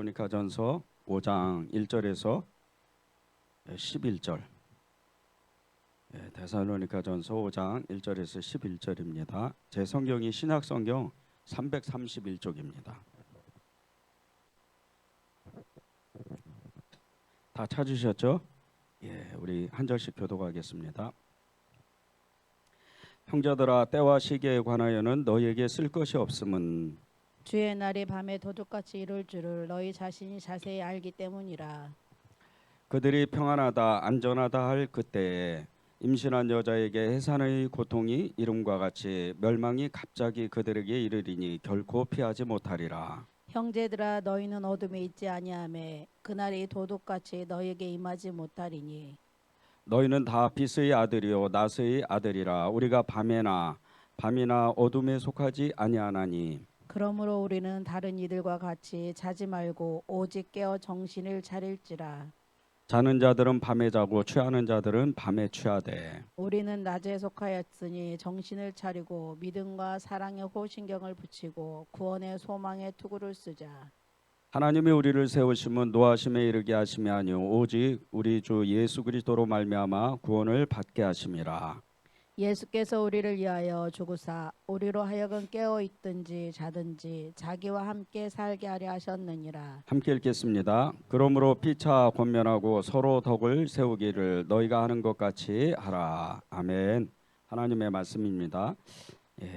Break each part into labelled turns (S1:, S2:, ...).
S1: 데살로니가전서 5장 1절에서 11절. 데살로니가전서 5장 1절에서 11절입니다. 제 성경이 신약성경 331쪽입니다. 다 찾으셨죠? 우리 한 절씩 교독하겠습니다. 형제들아, 때와 시기에 관하여는 너희에게 쓸 것이 없음은
S2: 주의 날이 밤에 도둑같이 이룰 줄을 너희 자신이 자세히 알기 때문이라.
S1: 그들이 평안하다 안전하다 할 그때에 임신한 여자에게 해산의 고통이 이름과 같이 멸망이 갑자기 그들에게 이르리니 결코 피하지 못하리라.
S2: 형제들아, 너희는 어둠에 있지 아니하매 그날이 도둑같이 너희에게 임하지 못하리니.
S1: 너희는 다 빛의 아들이요 낮의 아들이라. 우리가 밤이나 어둠에 속하지 아니하나니.
S2: 그러므로 우리는 다른 이들과 같이 자지 말고 오직 깨어 정신을 차릴지라.
S1: 자는 자들은 밤에 자고 취하는 자들은 밤에 취하되
S2: 우리는 낮에 속하였으니 정신을 차리고 믿음과 사랑에 호신경을 붙이고 구원의 소망에 투구를 쓰자.
S1: 하나님이 우리를 세우심은 노하심에 이르게 하심이 아니요 오직 우리 주 예수 그리스도로 말미암아 구원을 받게 하심이라.
S2: 예수께서 우리를 위하여 죽으사 우리로 하여금 깨어 있든지 자든지 자기와 함께 살게 하려 하셨느니라.
S1: 함께 읽겠습니다. 그러므로 피차 권면하고 서로 덕을 세우기를 너희가 하는 것 같이 하라. 아멘. 하나님의 말씀입니다.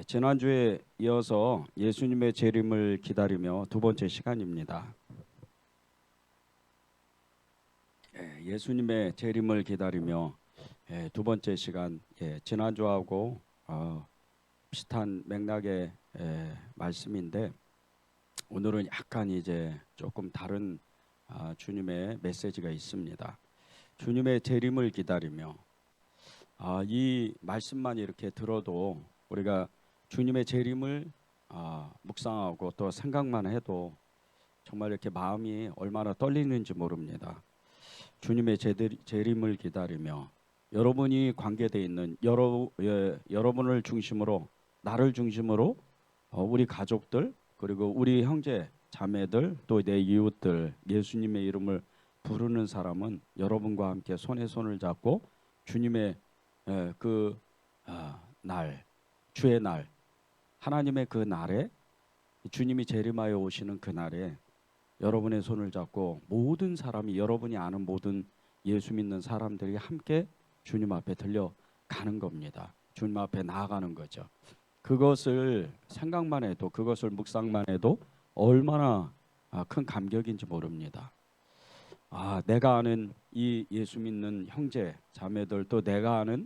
S1: 지난주에 이어서 예수님의 재림을 기다리며 두 번째 시간입니다. 예수님의 재림을 기다리며 두 번째 시간, 지난주하고 비슷한 맥락의 말씀인데 오늘은 약간 이제 조금 다른 주님의 메시지가 있습니다. 주님의 재림을 기다리며 이 말씀만 이렇게 들어도 우리가 주님의 재림을 묵상하고 또 생각만 해도 정말 이렇게 마음이 얼마나 떨리는지 모릅니다. 주님의 재림을 기다리며 여러분이 관계되어 있는 여러분을 중심으로 나를 중심으로 우리 가족들 그리고 우리 형제 자매들 또 내 이웃들 예수님의 이름을 부르는 사람은 여러분과 함께 손에 손을 잡고 주님의 그 날, 주의 날, 하나님의 그 날에 주님이 재림하여 오시는 그 날에 여러분의 손을 잡고 모든 사람이 여러분이 아는 모든 예수 믿는 사람들이 함께 주님 앞에 들려가는 겁니다. 주님 앞에 나아가는 거죠. 그것을 생각만 해도 그것을 묵상만 해도 얼마나 큰 감격인지 모릅니다. 내가 아는 이 예수 믿는 형제 자매들 또 내가 아는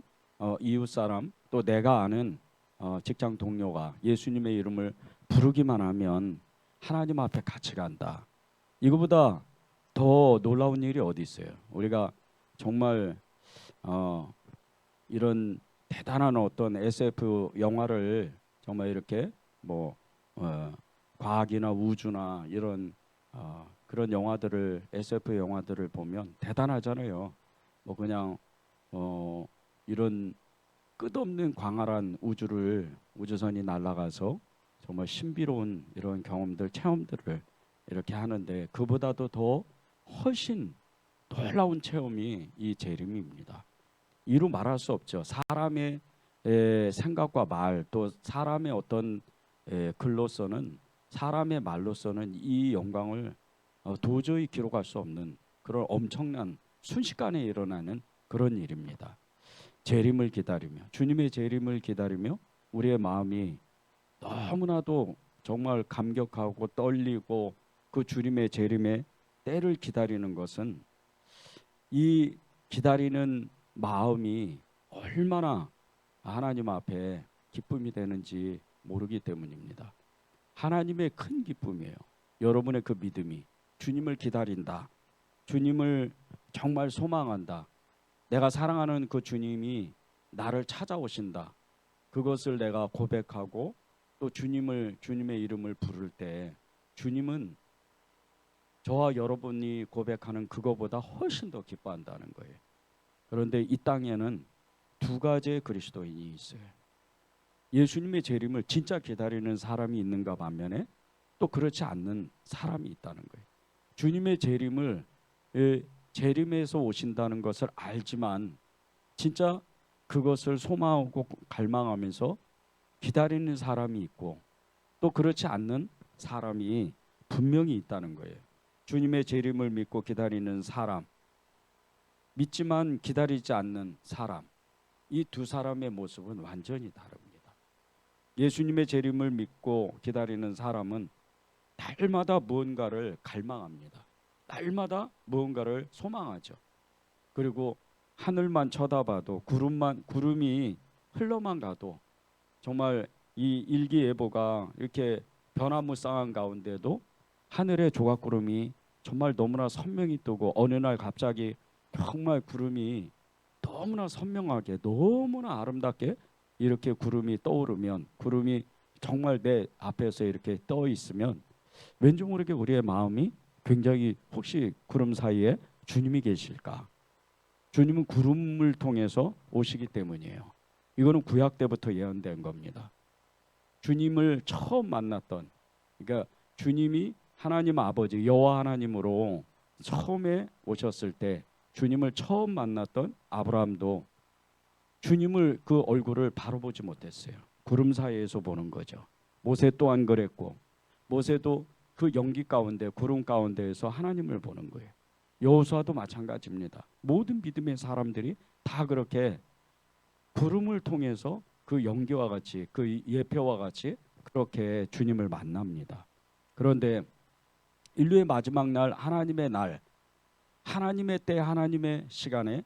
S1: 이웃 사람 또 내가 아는 직장 동료가 예수님의 이름을 부르기만 하면 하나님 앞에 같이 간다. 이거보다 더 놀라운 일이 어디 있어요? 우리가 정말 이런 대단한 어떤 SF 영화를 정말 이렇게 과학이나 우주나 이런 그런 영화들을 SF 영화들을 보면 대단하잖아요. 그냥 이런 끝없는 광활한 우주선이 날아가서 정말 신비로운 이런 경험들 체험들을 이렇게 하는데 그보다도 더 훨씬 놀라운 체험이 이 재림입니다. 이루 말할 수 없죠. 사람의 생각과 말 또 사람의 어떤 글로서는 사람의 말로서는 이 영광을 도저히 기록할 수 없는 그런 엄청난 순식간에 일어나는 그런 일입니다. 재림을 기다리며 주님의 재림을 기다리며 우리의 마음이 너무나도 정말 감격하고 떨리고 그 주님의 재림의 때를 기다리는 것은 이 기다리는 마음이 얼마나 하나님 앞에 기쁨이 되는지 모르기 때문입니다. 하나님의 큰 기쁨이에요. 여러분의 그 믿음이 주님을 기다린다. 주님을 정말 소망한다. 내가 사랑하는 그 주님이 나를 찾아오신다. 그것을 내가 고백하고 또 주님의 이름을 부를 때 주님은 저와 여러분이 고백하는 그거보다 훨씬 더 기뻐한다는 거예요. 그런데 이 땅에는 두 가지의 그리스도인이 있어요. 예수님의 재림을 진짜 기다리는 사람이 있는가 반면에 또 그렇지 않는 사람이 있다는 거예요. 주님의 재림을 재림에서 오신다는 것을 알지만 진짜 그것을 소망하고 갈망하면서 기다리는 사람이 있고 또 그렇지 않는 사람이 분명히 있다는 거예요. 주님의 재림을 믿고 기다리는 사람, 믿지만 기다리지 않는 사람, 이 두 사람의 모습은 완전히 다릅니다. 예수님의 재림을 믿고 기다리는 사람은 날마다 무언가를 갈망합니다. 날마다 무언가를 소망하죠. 그리고 하늘만 쳐다봐도 구름이 흘러만 가도 정말 이 일기예보가 이렇게 변화무쌍한 가운데도 하늘에 조각구름이 정말 너무나 선명히 뜨고 어느 날 갑자기 정말 구름이 너무나 선명하게 너무나 아름답게 이렇게 구름이 떠오르면 구름이 정말 내 앞에서 이렇게 떠 있으면 왠지 모르게 우리의 마음이 굉장히 혹시 구름 사이에 주님이 계실까? 주님은 구름을 통해서 오시기 때문이에요. 이거는 구약 때부터 예언된 겁니다. 주님을 처음 만났던 그러니까 주님이 하나님 아버지 여호와 하나님으로 처음에 오셨을 때 주님을 처음 만났던 아브라함도 주님을 그 얼굴을 바로 보지 못했어요. 구름 사이에서 보는 거죠. 모세 또한 그랬고 모세도 그 연기 가운데 구름 가운데에서 하나님을 보는 거예요. 여호수아도 마찬가지입니다. 모든 믿음의 사람들이 다 그렇게 구름을 통해서 그 연기와 같이 그 예표와 같이 그렇게 주님을 만납니다. 그런데 인류의 마지막 날 하나님의 날 하나님의 때 하나님의 시간에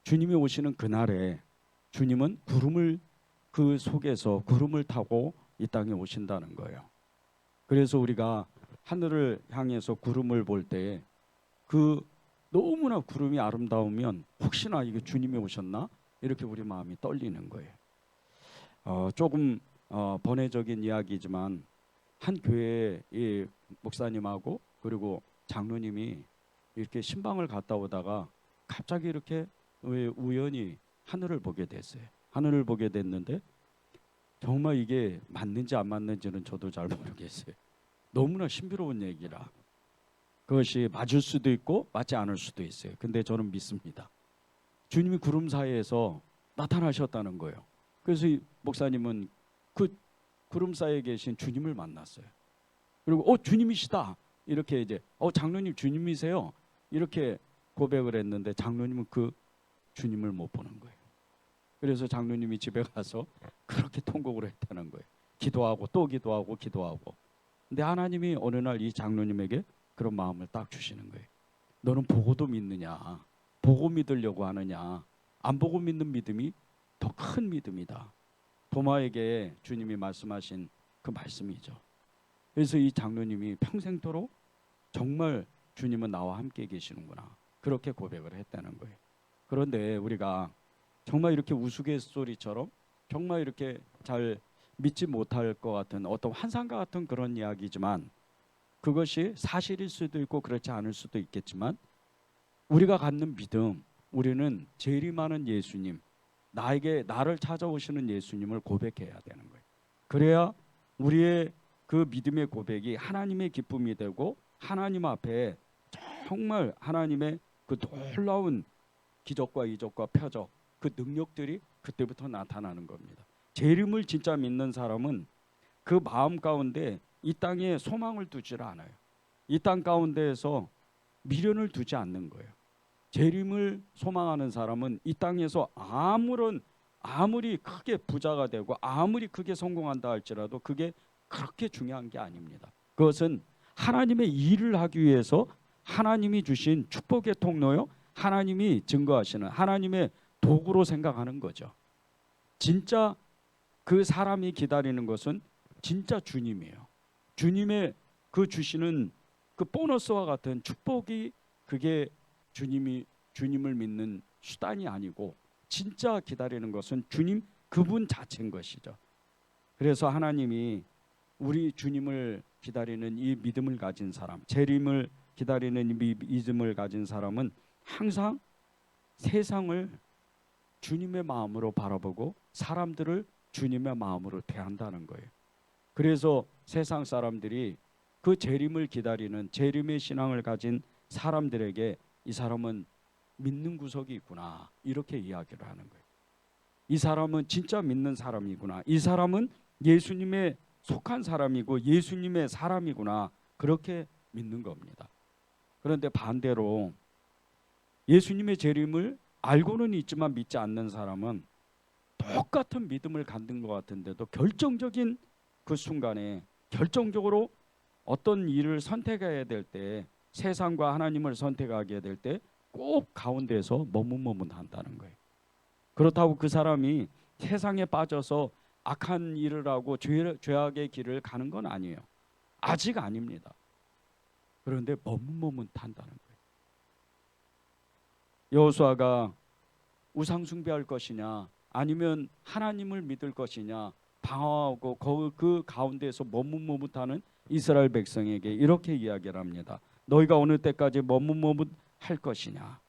S1: 주님이 오시는 그날에 주님은 구름을 그 속에서 구름을 타고 이 땅에 오신다는 거예요. 그래서 우리가 하늘을 향해서 구름을 볼 때 그 너무나 구름이 아름다우면 혹시나 이게 주님이 오셨나 이렇게 우리 마음이 떨리는 거예요. 조금 번외적인 이야기지만 한 교회의 목사님하고 그리고 장로님이 이렇게 신방을 갔다 오다가 갑자기 이렇게 우연히 하늘을 보게 됐어요. 하늘을 보게 됐는데 정말 이게 맞는지 안 맞는지는 저도 잘 모르겠어요. 너무나 신비로운 얘기라 그것이 맞을 수도 있고 맞지 않을 수도 있어요. 근데 저는 믿습니다. 주님이 구름 사이에서 나타나셨다는 거예요. 그래서 이 목사님은 그 구름 사이에 계신 주님을 만났어요. 그리고 주님이시다 이렇게 이제 장로님 주님이세요 이렇게 고백을 했는데 장로님은 그 주님을 못 보는 거예요. 그래서 장로님이 집에 가서 그렇게 통곡을 했다는 거예요. 기도하고 또 기도하고 기도하고. 근데 하나님이 어느 날 이 장로님에게 그런 마음을 딱 주시는 거예요. 너는 보고도 믿느냐? 보고 믿으려고 하느냐? 안 보고 믿는 믿음이 더 큰 믿음이다. 도마에게 주님이 말씀하신 그 말씀이죠. 그래서 이 장로님이 평생토록 정말 주님은 나와 함께 계시는구나. 그렇게 고백을 했다는 거예요. 그런데 우리가 정말 이렇게 우스갯소리처럼 정말 이렇게 잘 믿지 못할 것 같은 어떤 환상과 같은 그런 이야기지만 그것이 사실일 수도 있고 그렇지 않을 수도 있겠지만 우리가 갖는 믿음, 우리는 재림하는 예수님, 나를 찾아오시는 예수님을 고백해야 되는 거예요. 그래야 우리의 그 믿음의 고백이 하나님의 기쁨이 되고 하나님 앞에 정말 하나님의 그 놀라운 기적과 이적과 표적, 그 능력들이 그때부터 나타나는 겁니다. 재림을 진짜 믿는 사람은 그 마음 가운데 이 땅에 소망을 두질 않아요. 이 땅 가운데에서 미련을 두지 않는 거예요. 재림을 소망하는 사람은 이 땅에서 아무리 크게 부자가 되고 아무리 크게 성공한다 할지라도 그게 그렇게 중요한 게 아닙니다. 그것은 하나님의 일을 하기 위해서 하나님이 주신 축복의 통로요, 하나님이 증거하시는 하나님의 도구로 생각하는 거죠. 진짜 그 사람이 기다리는 것은 진짜 주님이에요. 주님의 그 주시는 그 보너스와 같은 축복이 그게 주님을 믿는 수단이 아니고 진짜 기다리는 것은 주님 그분 자체인 것이죠. 그래서 하나님이 우리 주님을 기다리는 이 믿음을 가진 사람, 재림을 기다리는 이 믿음을 가진 사람은 항상 세상을 주님의 마음으로 바라보고 사람들을 주님의 마음으로 대한다는 거예요. 그래서 세상 사람들이 그 재림을 기다리는 재림의 신앙을 가진 사람들에게 이 사람은 믿는 구석이 있구나, 이렇게 이야기를 하는 거예요. 이 사람은 진짜 믿는 사람이구나, 이 사람은 예수님의 속한 사람이고 예수님의 사람이구나, 그렇게 믿는 겁니다. 그런데 반대로 예수님의 재림을 알고는 있지만 믿지 않는 사람은 똑같은 믿음을 갖는 것 같은데도 결정적인 그 순간에 결정적으로 어떤 일을 선택해야 될 때, 세상과 하나님을 선택하게 될 때 꼭 가운데서 머뭇머뭇한다는 거예요. 그렇다고 그 사람이 세상에 빠져서 악한 일을 하고 죄악의 길을 가는 건 아니에요. 아직 아닙니다. 그런데 머뭇머뭇한다는 거예요. 여호수아가 우상 숭배할 것이냐 아니면 하나님을 믿을 것이냐 방황하고 그 가운데에서 머뭇머뭇하는 이스라엘 백성에게 이렇게 이야기를 합니다. 너희가 어느 때까지 머뭇머뭇할 것이냐.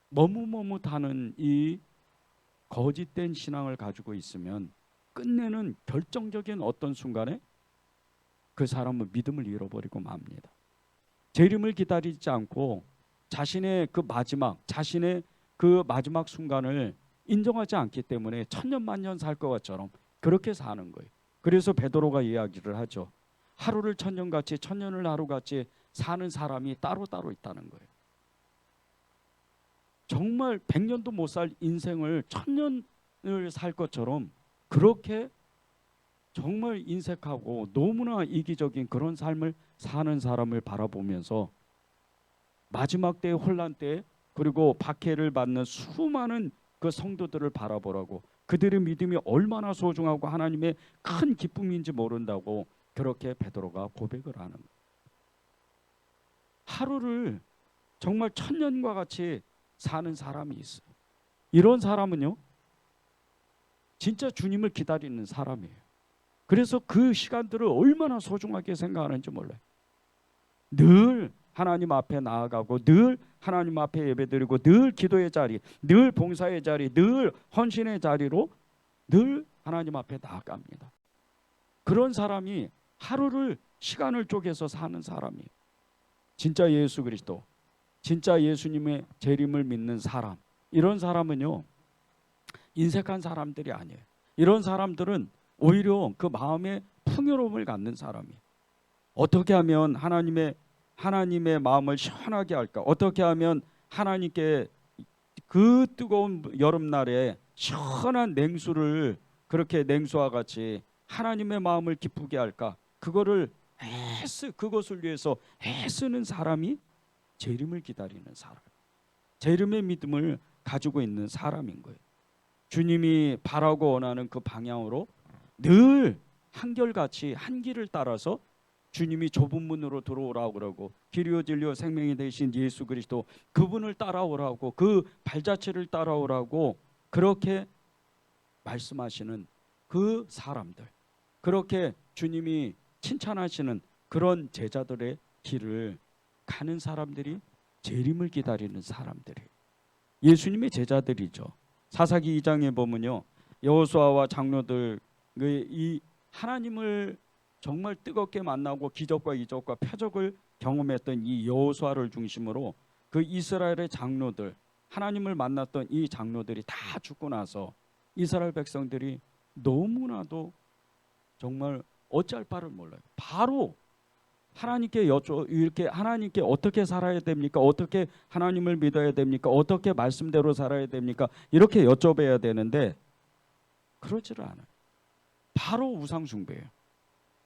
S1: 머뭇머뭇하는 이 거짓된 신앙을 가지고 있으면 끝내는 결정적인 어떤 순간에 그 사람은 믿음을 잃어버리고 맙니다. 재림을 기다리지 않고 자신의 그 마지막 순간을 인정하지 않기 때문에 천년만년 살 것처럼 그렇게 사는 거예요. 그래서 베드로가 이야기를 하죠. 하루를 천년같이 천년을 하루같이 사는 사람이 따로따로 있다는 거예요. 정말 100년도 못 살 인생을 1000년을 살 것처럼 그렇게 정말 인색하고 너무나 이기적인 그런 삶을 사는 사람을 바라보면서 마지막 때의 혼란 때 그리고 박해를 받는 수많은 그 성도들을 바라보라고, 그들의 믿음이 얼마나 소중하고 하나님의 큰 기쁨인지 모른다고 그렇게 베드로가 고백을 하는 거예요. 하루를 정말 천년과 같이 사는 사람이 있어요. 이런 사람은요 진짜 주님을 기다리는 사람이에요. 그래서 그 시간들을 얼마나 소중하게 생각하는지 몰라요. 늘 하나님 앞에 나아가고 늘 하나님 앞에 예배드리고 늘 기도의 자리, 늘 봉사의 자리, 늘 헌신의 자리로 늘 하나님 앞에 나아갑니다. 그런 사람이 하루를 시간을 쪼개서 사는 사람이에요. 진짜 예수 그리스도, 진짜 예수님의 재림을 믿는 사람, 이런 사람은요 인색한 사람들이 아니에요. 이런 사람들은 오히려 그 마음에 풍요로움을 갖는 사람이에요. 어떻게 하면 하나님의 마음을 시원하게 할까? 어떻게 하면 하나님께 그 뜨거운 여름날에 시원한 냉수를 그렇게 냉수와 같이 하나님의 마음을 기쁘게 할까? 그것을 위해서 애쓰는 사람이 재림을 기다리는 사람, 재림의 믿음을 가지고 있는 사람인 거예요. 주님이 바라고 원하는 그 방향으로 늘 한결같이 한 길을 따라서 주님이 좁은 문으로 들어오라고 그러고 길이요 진리요 생명이 되신 예수 그리스도 그분을 따라오라고, 그 발자취를 따라오라고 그렇게 말씀하시는 그 사람들, 그렇게 주님이 칭찬하시는 그런 제자들의 길을 가는 사람들이 재림을 기다리는 사람들이에요. 예수님의 제자들이죠. 사사기 2장에 보면요 여호수아와 장로들 이 하나님을 정말 뜨겁게 만나고 기적과 이적과 표적을 경험했던 이 여호수아를 중심으로 그 이스라엘의 장로들, 하나님을 만났던 이 장로들이 다 죽고 나서 이스라엘 백성들이 너무나도 정말 어찌할 바를 몰라요. 바로 하나님께 이렇게 하나님께 어떻게 살아야 됩니까? 어떻게 하나님을 믿어야 됩니까? 어떻게 말씀대로 살아야 됩니까? 이렇게 여쭤봐야 되는데 그러지를 않아요. 바로 우상 숭배예요.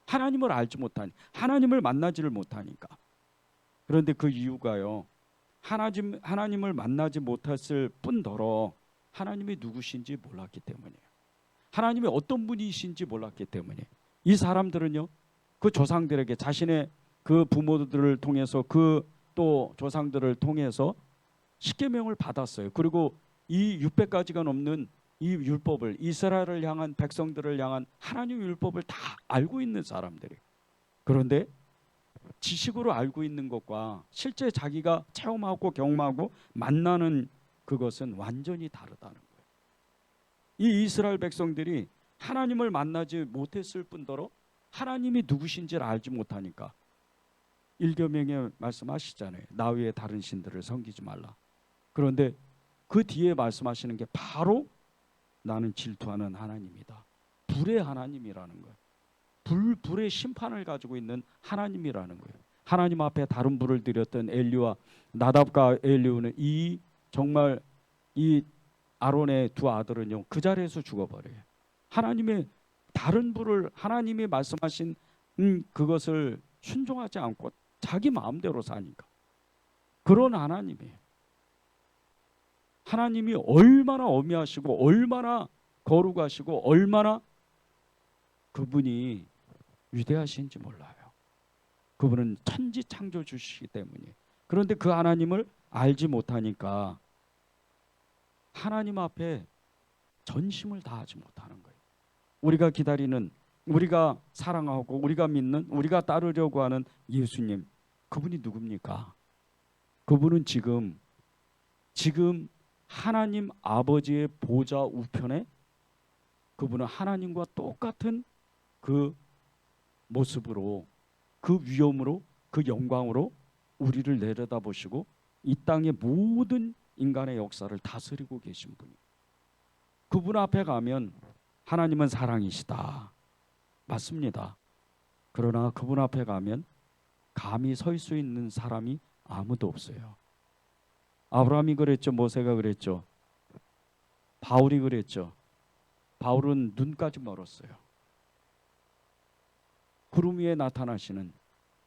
S1: 하나님을 알지 못하니, 하나님을 만나지를 못하니까. 그런데 그 이유가요 하나님을 만나지 못했을 뿐더러 하나님이 누구신지 몰랐기 때문이에요. 하나님이 어떤 분이신지 몰랐기 때문에 이 사람들은요 그 조상들에게 자신의 그 부모들을 통해서 그 또 조상들을 통해서 십계명을 받았어요. 그리고 이 600가지가 넘는 이 율법을, 이스라엘을 향한 백성들을 향한 하나님의 율법을 다 알고 있는 사람들이에요. 그런데 지식으로 알고 있는 것과 실제 자기가 체험하고 경험하고 만나는 그것은 완전히 다르다는 거예요. 이 이스라엘 백성들이 하나님을 만나지 못했을 뿐더러 하나님이 누구신지를 알지 못하니까. 일계명에 말씀하시잖아요. 나 외에 다른 신들을 섬기지 말라. 그런데 그 뒤에 말씀하시는 게 바로 나는 질투하는 하나님이다. 불의 하나님이라는 거예요. 불의 심판을 가지고 있는 하나님이라는 거예요. 하나님 앞에 다른 불을 드렸던 엘리와 나답과 엘리후는 정말 이 아론의 두 아들은요, 그 자리에서 죽어버려요. 하나님의 다른 불을, 하나님이 말씀하신 그것을 순종하지 않고 자기 마음대로 사니까. 그런 하나님이에요. 하나님이 얼마나 어미하시고 얼마나 거룩하시고 얼마나 그분이 위대하신지 몰라요. 그분은 천지 창조주시기 때문에. 그런데 그 하나님을 알지 못하니까 하나님 앞에 전심을 다하지 못하는 거예요. 우리가 기다리는, 우리가 사랑하고 우리가 믿는, 우리가 따르려고 하는 예수님, 그분이 누굽니까? 그분은 지금 하나님 아버지의 보좌 우편에 그분은 하나님과 똑같은 그 모습으로, 그 위엄으로, 그 영광으로 우리를 내려다보시고 이 땅의 모든 인간의 역사를 다스리고 계신 분이. 그분 앞에 가면 하나님은 사랑이시다. 맞습니다. 그러나 그분 앞에 가면 감히 설 수 있는 사람이 아무도 없어요. 아브라함이 그랬죠. 모세가 그랬죠. 바울이 그랬죠. 바울은 눈까지 멀었어요. 구름 위에 나타나시는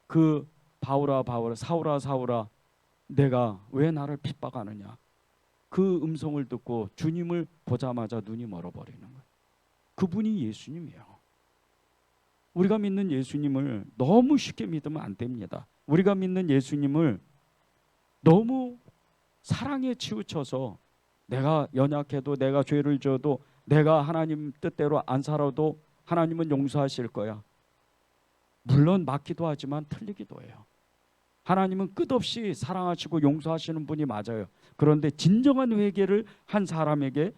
S1: 그 바울아 바울아, 사울아 사울아, 내가 왜 나를 핍박하느냐, 그 음성을 듣고 주님을 보자마자 눈이 멀어버리는 거예요. 그분이 예수님이에요. 우리가 믿는 예수님을 너무 쉽게 믿으면 안 됩니다. 우리가 믿는 예수님을 너무 사랑에 치우쳐서 내가 연약해도, 내가 죄를 져도, 내가 하나님 뜻대로 안 살아도 하나님은 용서하실 거야. 물론 맞기도 하지만 틀리기도 해요. 하나님은 끝없이 사랑하시고 용서하시는 분이 맞아요. 그런데 진정한 회개를 한 사람에게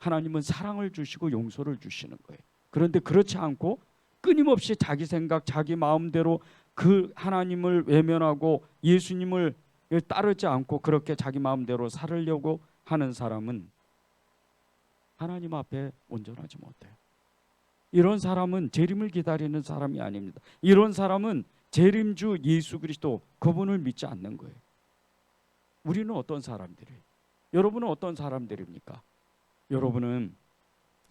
S1: 하나님은 사랑을 주시고 용서를 주시는 거예요. 그런데 그렇지 않고 끊임없이 자기 생각, 자기 마음대로 그 하나님을 외면하고 예수님을 따르지 않고 그렇게 자기 마음대로 살으려고 하는 사람은 하나님 앞에 온전하지 못해요. 이런 사람은 재림을 기다리는 사람이 아닙니다. 이런 사람은 재림주 예수 그리스도, 그분을 믿지 않는 거예요. 우리는 어떤 사람들이에요? 여러분은 어떤 사람들입니까? 여러분은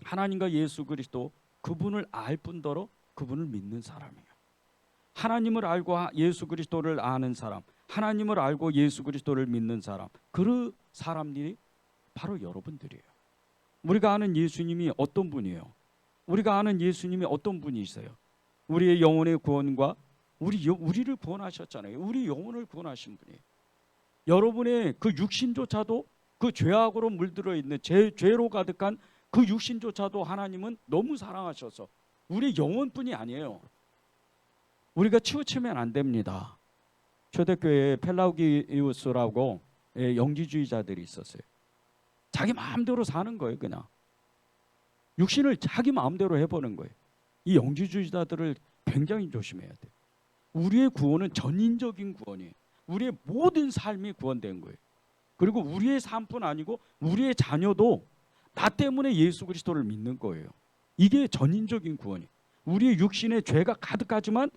S1: 하나님과 예수 그리스도, 그분을 알 뿐더러 그분을 믿는 사람이에요. 하나님을 알고 예수 그리스도를 아는 사람, 하나님을 알고 예수 그리스도를 믿는 사람, 그 사람들이 바로 여러분들이에요. 우리가 아는 예수님이 어떤 분이에요? 우리가 아는 예수님이 어떤 분이세요? 우리의 영혼의 구원과 우리를 구원하셨잖아요. 우리 영혼을 구원하신 분이에요. 여러분의 그 육신조차도, 그 죄악으로 물들어 있는 죄로 가득한 그 육신조차도 하나님은 너무 사랑하셔서 우리 영혼뿐이 아니에요. 우리가 치우치면 안 됩니다. 초대교회에 펠라기우스라고 영지주의자들이 있었어요. 자기 마음대로 사는 거예요. 그냥 육신을 자기 마음대로 해보는 거예요. 이 영지주의자들을 굉장히 조심해야 돼요. 우리의 구원은 전인적인 구원이에요. 우리의 모든 삶이 구원된 거예요. 그리고 우리의 삶뿐 아니고 우리의 자녀도 나 때문에 예수 그리스도를 믿는 거예요. 이게 전인적인 구원이에요. 우리의 육신에 죄가 가득하지만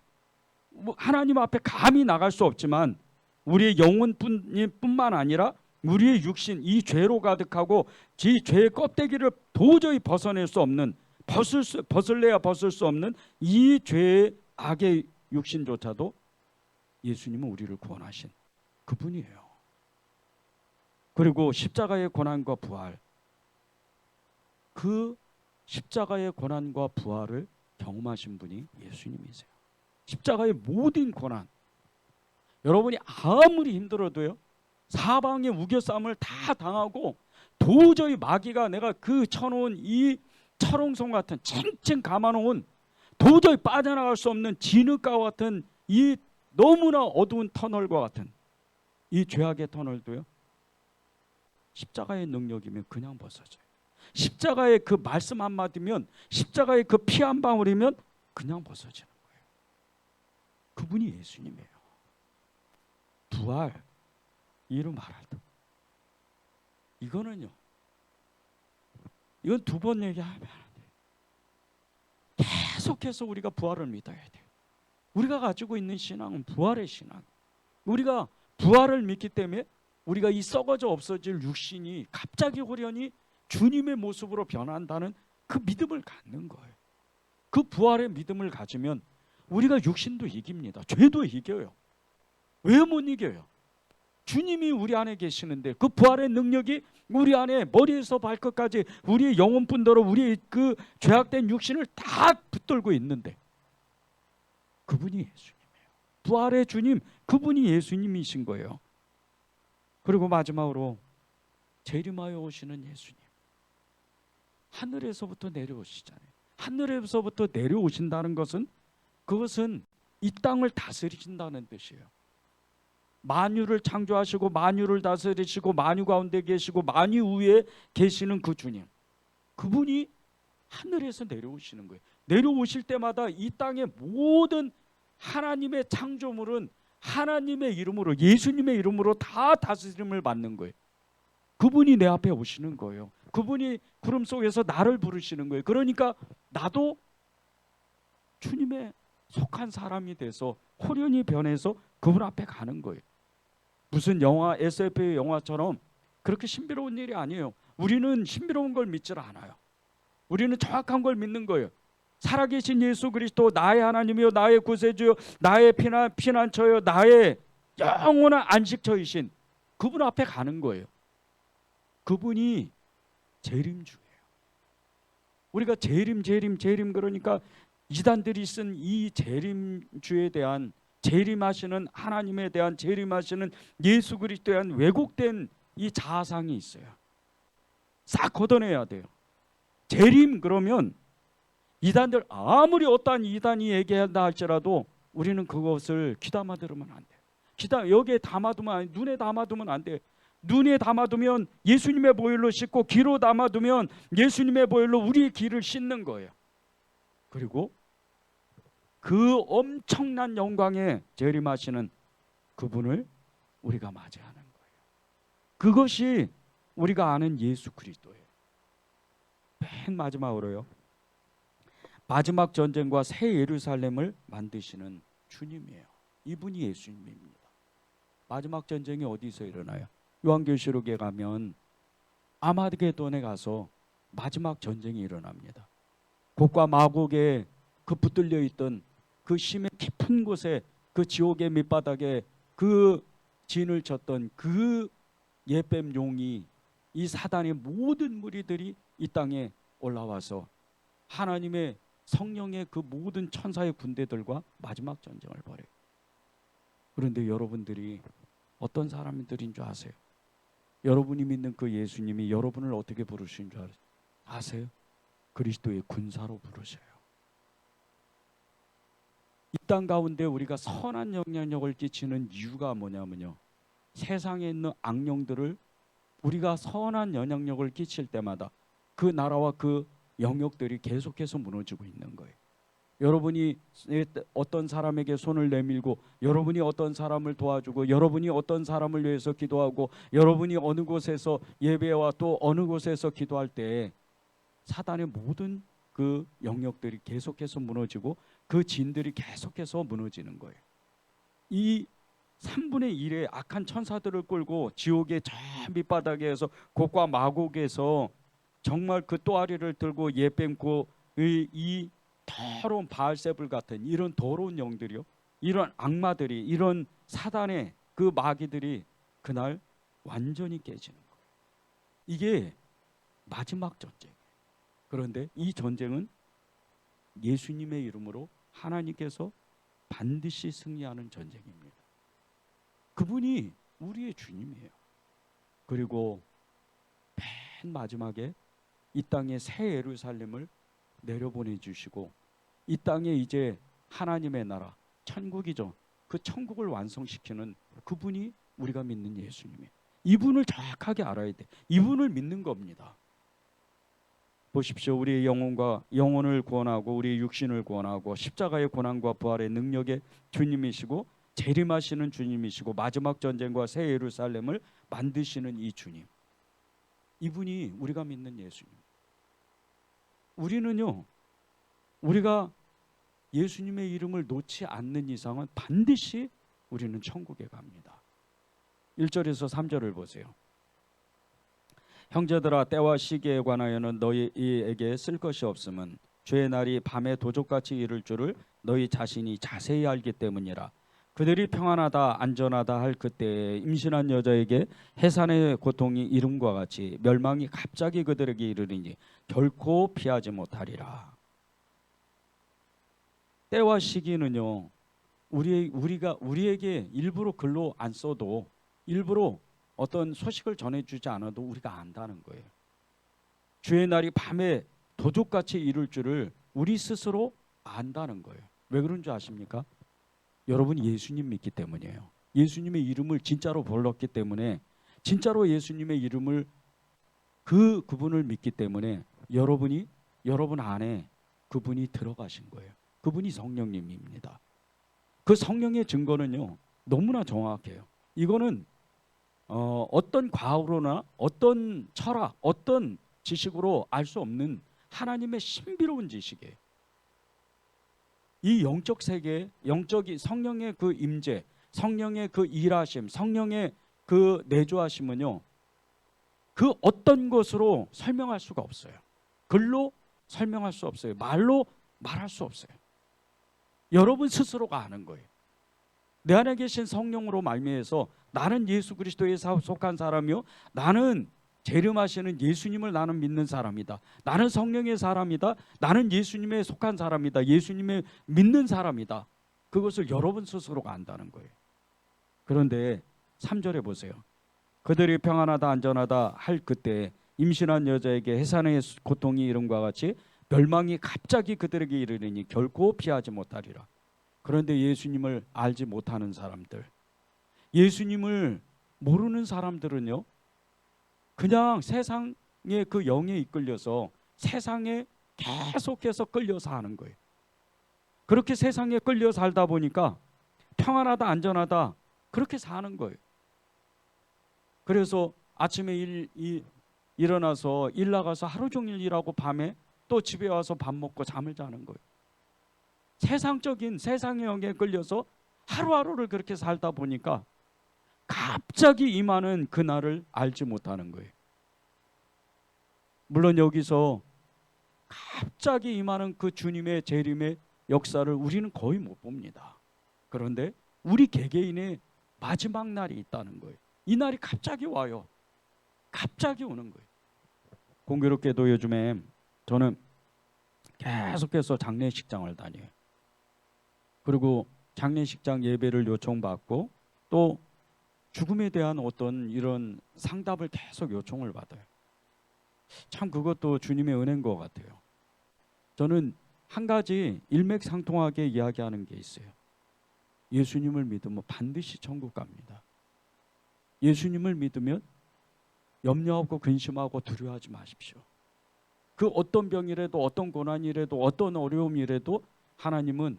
S1: 하나님 앞에 감히 나갈 수 없지만 우리의 영혼뿐만 아니라 우리의 육신, 이 죄로 가득하고 이 죄의 껍데기를 도저히 벗어낼 수 없는, 벗을래야 벗을 수 없는 이 죄의 악의 육신조차도 예수님은 우리를 구원하신 그분이에요. 그리고 십자가의 고난과 부활, 그 십자가의 고난과 부활을 경험하신 분이 예수님이세요. 십자가의 모든 고난, 여러분이 아무리 힘들어도요, 사방의 우겨쌈을 다 당하고 도저히 마귀가 내가 그 쳐놓은 이 철옹성 같은 칭칭 감아놓은 도저히 빠져나갈 수 없는 진흙가와 같은 이 너무나 어두운 터널과 같은 이 죄악의 터널도요, 십자가의 능력이면 그냥 벗어져요. 십자가의 그 말씀 한마디면, 십자가의 그 피 한 방울이면 그냥 벗어져요. 그분이 예수님이에요. 부활, 이루 말하다. 이거는요, 이건 두 번 얘기하면 안 돼요. 계속해서 우리가 부활을 믿어야 돼요. 우리가 가지고 있는 신앙은 부활의 신앙. 우리가 부활을 믿기 때문에 우리가 이 썩어져 없어질 육신이 갑자기 호련히 주님의 모습으로 변한다는 그 믿음을 갖는 거예요. 그 부활의 믿음을 가지면 우리가 육신도 이깁니다. 죄도 이겨요. 왜 못 이겨요? 주님이 우리 안에 계시는데 그 부활의 능력이 우리 안에 머리에서 발끝까지 우리의 영혼뿐더러 우리의 그 죄악된 육신을 다 붙들고 있는데 그분이 예수님이에요. 부활의 주님, 그분이 예수님이신 거예요. 그리고 마지막으로 재림하여 오시는 예수님. 하늘에서부터 내려오시잖아요. 하늘에서부터 내려오신다는 것은 그것은 이 땅을 다스리신다는 뜻이에요. 만유를 창조하시고 만유를 다스리시고 만유 가운데 계시고 만유 위에 계시는 그 주님, 그분이 하늘에서 내려오시는 거예요. 내려오실 때마다 이 땅의 모든 하나님의 창조물은 하나님의 이름으로, 예수님의 이름으로 다 다스림을 받는 거예요. 그분이 내 앞에 오시는 거예요. 그분이 구름 속에서 나를 부르시는 거예요. 그러니까 나도 주님의 속한 사람이 돼서 호련히 변해서 그분 앞에 가는 거예요. 무슨 영화, SF의 영화처럼 그렇게 신비로운 일이 아니에요. 우리는 신비로운 걸 믿질 않아요. 우리는 정확한 걸 믿는 거예요. 살아계신 예수 그리스도, 나의 하나님이요 나의 구세주요 나의 피난처요 나의 영원한 안식처이신 그분 앞에 가는 거예요. 그분이 재림주예요. 우리가 재림 그러니까 이단들이 쓴 이 재림주에 대한, 재림하시는 하나님에 대한, 재림하시는 예수 그리스도에 대한 왜곡된 이 자아상이 있어요. 싹 걷어내야 돼요. 재림 그러면 이단들 아무리 어떠한 이단이 얘기한다 할지라도 우리는 그것을 귀담아 들으면 안 돼요. 여기에 담아두면, 눈에 담아두면 안 돼요. 눈에 담아두면 예수님의 보혈로 씻고, 귀로 담아두면 예수님의 보혈로 우리의 귀를 씻는 거예요. 그리고 그 엄청난 영광에 재림하시는 그분을 우리가 맞이하는 거예요. 그것이 우리가 아는 예수 그리스도예요. 맨 마지막으로요, 마지막 전쟁과 새 예루살렘을 만드시는 주님이에요. 이분이 예수님입니다. 마지막 전쟁이 어디서 일어나요? 요한계시록에 가면 아마게돈에 가서 마지막 전쟁이 일어납니다. 곡과 마곡에 그 붙들려 있던 그 심의 깊은 곳에, 그 지옥의 밑바닥에 그 진을 쳤던 그 예뱀 용이, 이 사단의 모든 무리들이 이 땅에 올라와서 하나님의 성령의 그 모든 천사의 군대들과 마지막 전쟁을 벌여요. 그런데 여러분들이 어떤 사람들인 줄 아세요? 여러분이 믿는 그 예수님이 여러분을 어떻게 부르신 줄 아세요? 그리스도의 군사로 부르셔요. 이 땅 가운데 우리가 선한 영향력을 끼치는 이유가 뭐냐면요, 세상에 있는 악령들을 우리가 선한 영향력을 끼칠 때마다 그 나라와 그 영역들이 계속해서 무너지고 있는 거예요. 여러분이 어떤 사람에게 손을 내밀고, 여러분이 어떤 사람을 도와주고, 여러분이 어떤 사람을 위해서 기도하고, 여러분이 어느 곳에서 예배와 또 어느 곳에서 기도할 때 사단의 모든 그 영역들이 계속해서 무너지고 그 진들이 계속해서 무너지는 거예요. 이 3분의 1의 악한 천사들을 끌고 지옥의 저 밑바닥에서, 곡과 마곡에서 정말 그 또아리를 들고 예뱀고 이 더러운 바알세불 같은 이런 더러운 영들이요, 이런 악마들이, 이런 사단의 그 마귀들이 그날 완전히 깨지는 거예요. 이게 마지막 전쟁이에요. 그런데 이 전쟁은 예수님의 이름으로 하나님께서 반드시 승리하는 전쟁입니다. 그분이 우리의 주님이에요. 그리고 맨 마지막에 이 땅에 새 예루살렘을 내려보내 주시고, 이 땅에 이제 하나님의 나라, 천국이죠. 그 천국을 완성시키는 그분이 우리가 믿는 예수님이에요. 이분을 정확하게 알아야 돼. 이분을 믿는 겁니다. 보십시오. 우리의 영혼을 구원하고 우리의 육신을 구원하고 십자가의 고난과 부활의 능력의 주님이시고 재림하시는 주님이시고 마지막 전쟁과 새 예루살렘을 만드시는 이 주님, 이분이 우리가 믿는 예수님. 우리는요, 우리가 예수님의 이름을 놓지 않는 이상은 반드시 우리는 천국에 갑니다. 1절에서 3절을 보세요. 형제들아, 때와 시기에 관하여는 너희에게 쓸 것이 없음은 주의 날이 밤에 도적같이 이를 줄을 너희 자신이 자세히 알기 때문이라. 그들이 평안하다 안전하다 할 그때에 임신한 여자에게 해산의 고통이 이름과 같이 멸망이 갑자기 그들에게 이르리니 결코 피하지 못하리라. 때와 시기는요, 우리에게 일부러 글로 안 써도, 일부러 어떤 소식을 전해주지 않아도 우리가 안다는 거예요. 주의 날이 밤에 도둑같이 이룰 줄을 우리 스스로 안다는 거예요. 왜 그런 줄 아십니까? 여러분, 예수님 믿기 때문이에요. 예수님의 이름을 진짜로 불렀기 때문에, 진짜로 예수님의 이름을 그분을 믿기 때문에 여러분 안에 그분이 들어가신 거예요. 그분이 성령님입니다. 그 성령의 증거는요, 너무나 정확해요. 이거는 어떤 과학으로나 어떤 철학, 어떤 지식으로 알 수 없는 하나님의 신비로운 지식이에요. 이 영적 세계, 영적이 성령의 그 임재, 성령의 그 일하심, 성령의 그 내주하심은요, 그 어떤 것으로 설명할 수가 없어요. 글로 설명할 수 없어요. 말로 말할 수 없어요. 여러분 스스로가 아는 거예요. 내 안에 계신 성령으로 말미에서 나는 예수 그리스도에 속한 사람이요, 나는 재림하시는 예수님을 나는 믿는 사람이다. 나는 성령의 사람이다. 나는 예수님에 속한 사람이다. 예수님의 믿는 사람이다. 그것을 여러분 스스로가 안다는 거예요. 그런데 3절에 보세요. 그들이 평안하다 안전하다 할 그때 임신한 여자에게 해산의 고통이 이름과 같이 멸망이 갑자기 그들에게 이르리니 결코 피하지 못하리라. 그런데 예수님을 알지 못하는 사람들, 예수님을 모르는 사람들은요, 그냥 세상의 그 영에 이끌려서 세상에 계속해서 끌려서 하는 거예요. 그렇게 세상에 끌려 살다 보니까 평안하다 안전하다 그렇게 사는 거예요. 그래서 아침에 일어나서 일 나가서 하루 종일 일하고 밤에 또 집에 와서 밥 먹고 잠을 자는 거예요. 세상적인 세상의 영에 끌려서 하루하루를 그렇게 살다 보니까 갑자기 임하는 그날을 알지 못하는 거예요. 물론 여기서 갑자기 임하는 그 주님의 재림의 역사를 우리는 거의 못 봅니다. 그런데 우리 개개인의 마지막 날이 있다는 거예요. 이 날이 갑자기 와요. 갑자기 오는 거예요. 공교롭게도 요즘에 저는 계속해서 장례식장을 다녀요. 그리고 장례식장 예배를 요청받고 또 죽음에 대한 어떤 이런 상담을 계속 요청을 받아요. 참 그것도 주님의 은혜인 것 같아요. 저는 한 가지 일맥상통하게 이야기하는 게 있어요. 예수님을 믿으면 반드시 천국 갑니다. 예수님을 믿으면 염려하고 근심하고 두려워하지 마십시오. 그 어떤 병이라도 어떤 고난이라도 어떤 어려움이라도 하나님은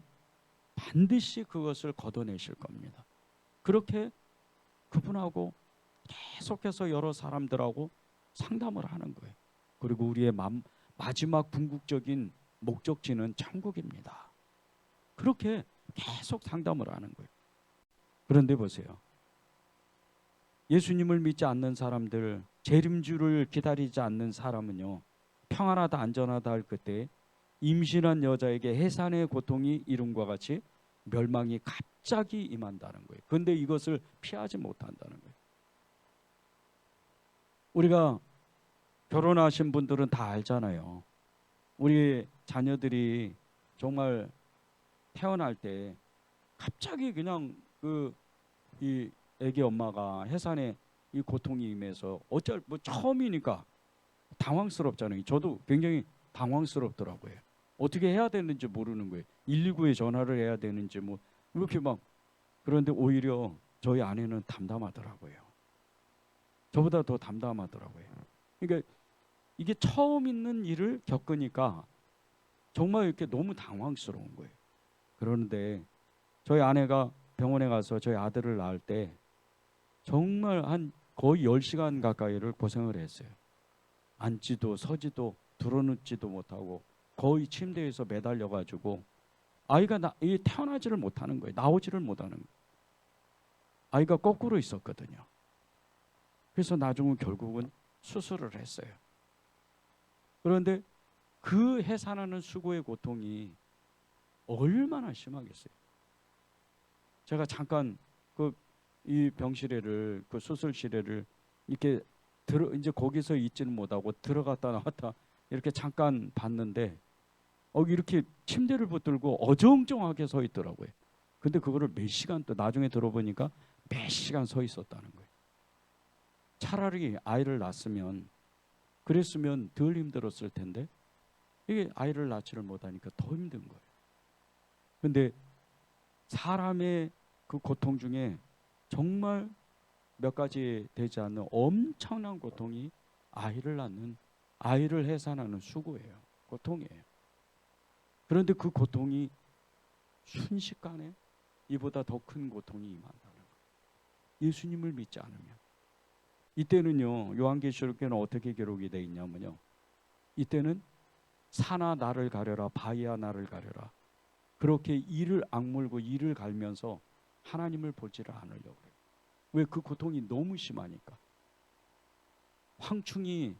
S1: 반드시 그것을 걷어내실 겁니다. 그렇게 그분하고 계속해서 여러 사람들하고 상담을 하는 거예요. 그리고 우리의 마지막 궁극적인 목적지는 천국입니다. 그렇게 계속 상담을 하는 거예요. 그런데 보세요. 예수님을 믿지 않는 사람들, 재림주를 기다리지 않는 사람은요, 평안하다 안전하다 할 그때 임신한 여자에게 해산의 고통이 이름과 같이 멸망이 갑자기 임한다는 거예요. 그런데 이것을 피하지 못한다는 거예요. 우리가 결혼하신 분들은 다 알잖아요. 우리 자녀들이 정말 태어날 때 갑자기 그냥 이 애기 엄마가 해산에 이 고통이 임해서 처음이니까 당황스럽잖아요. 저도 굉장히 당황스럽더라고요. 어떻게 해야 되는지 모르는 거예요. 119에 전화를 해야 되는지 뭐 이렇게 막. 그런데 오히려 저희 아내는 담담하더라고요. 저보다 더 담담하더라고요. 그러니까 이게 처음 있는 일을 겪으니까 정말 이렇게 너무 당황스러운 거예요. 그러는데 저희 아내가 병원에 가서 저희 아들을 낳을 때 정말 한 거의 10시간 가까이를 고생을 했어요. 앉지도 서지도 드러눕지도 못하고 거의 침대에서 매달려 가지고 아이가 태어나지를 못하는 거예요. 나오지를 못하는 거예요. 아이가 거꾸로 있었거든요. 그래서 나중은 결국은 수술을 했어요. 그런데 그 해산하는 수고의 고통이 얼마나 심하겠어요. 제가 잠깐 이 병실에를 그 수술실에를 이렇게 이제 거기서 있지는 못하고 들어갔다 나왔다 이렇게 잠깐 봤는데 이렇게 침대를 붙들고 어정쩡하게 서 있더라고요. 근데 그거를 몇 시간 또 나중에 들어보니까 몇 시간 서 있었다는 거예요. 차라리 아이를 낳았으면 그랬으면 덜 힘들었을 텐데 이게 아이를 낳지를 못하니까 더 힘든 거예요. 근데 사람의 그 고통 중에 정말 몇 가지 되지 않는 엄청난 고통이 아이를 낳는, 아이를 해산하는 수고예요. 고통이에요. 그런데 그 고통이 순식간에 이보다 더 큰 고통이 임한다는 거예요. 예수님을 믿지 않으면. 이때는요, 요한계시록에는 어떻게 기록이 되어 있냐면요, 이때는 산아 나를 가려라, 바위야 나를 가려라, 그렇게 이를 악물고 이를 갈면서 하나님을 보지를 않으려고 해요. 왜? 그 고통이 너무 심하니까. 황충이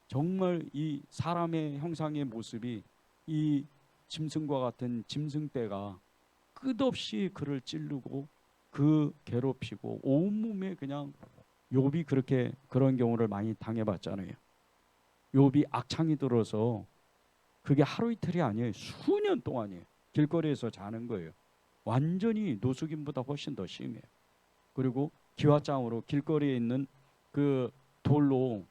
S1: 정말 이 사람의 형상의 모습이 이 짐승과 같은 짐승떼가 끝없이 그를 찌르고 그 괴롭히고 온몸에 그냥, 욥이 그렇게 그런 경우를 많이 당해봤잖아요. 욥이 악창이 들어서 그게 하루 이틀이 아니에요. 수년 동안이에요. 길거리에서 자는 거예요. 완전히 노숙인보다 훨씬 더 심해요. 그리고 기와장으로 길거리에 있는 그 돌로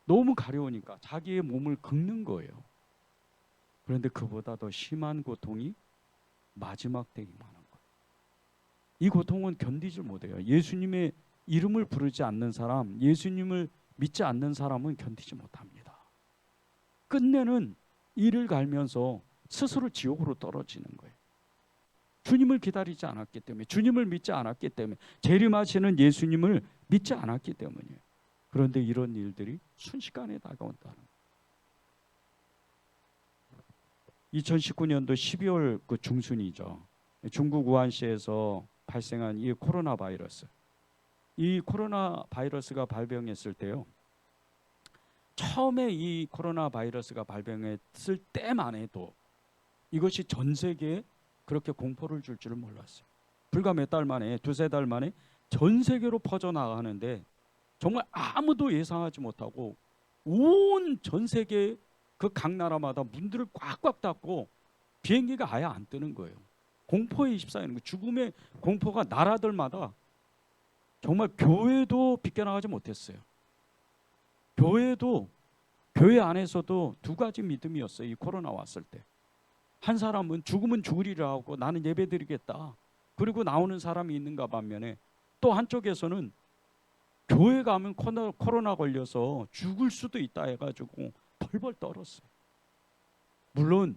S1: 너무 가려우니까 자기의 몸을 긁는 거예요. 그런데 그보다 더 심한 고통이 마지막 때 임하는 거예요. 이 고통은 견디질 못해요. 예수님의 이름을 부르지 않는 사람, 예수님을 믿지 않는 사람은 견디지 못합니다. 끝내는 이를 갈면서 스스로 지옥으로 떨어지는 거예요. 주님을 기다리지 않았기 때문에, 주님을 믿지 않았기 때문에, 재림하시는 예수님을 믿지 않았기 때문이에요. 그런데 이런 일들이 순식간에 다가온다는 거예요. 2019년도 12월 그 중순이죠. 중국 우한시에서 발생한 이 코로나 바이러스. 이 코로나 바이러스가 발병했을 때요, 처음에 이 코로나 바이러스가 발병했을 때만 해도 이것이 전 세계에 그렇게 공포를 줄 줄은 몰랐어요. 불과 몇 달 만에, 두세 달 만에 전 세계로 퍼져나가는데 정말 아무도 예상하지 못하고 온 전 세계 그 각 나라마다 문들을 꽉꽉 닫고 비행기가 아예 안 뜨는 거예요. 공포에 휩싸이는 거예요. 죽음의 공포가 나라들마다. 정말 교회도 비껴나가지 못했어요. 교회 안에서도 두 가지 믿음이었어요. 이 코로나 왔을 때. 한 사람은 죽으면 죽으리라 하고 나는 예배드리겠다. 그리고 나오는 사람이 있는가 반면에 또 한쪽에서는 교회 가면 코로나 걸려서 죽을 수도 있다 해가지고 벌벌 떨었어요. 물론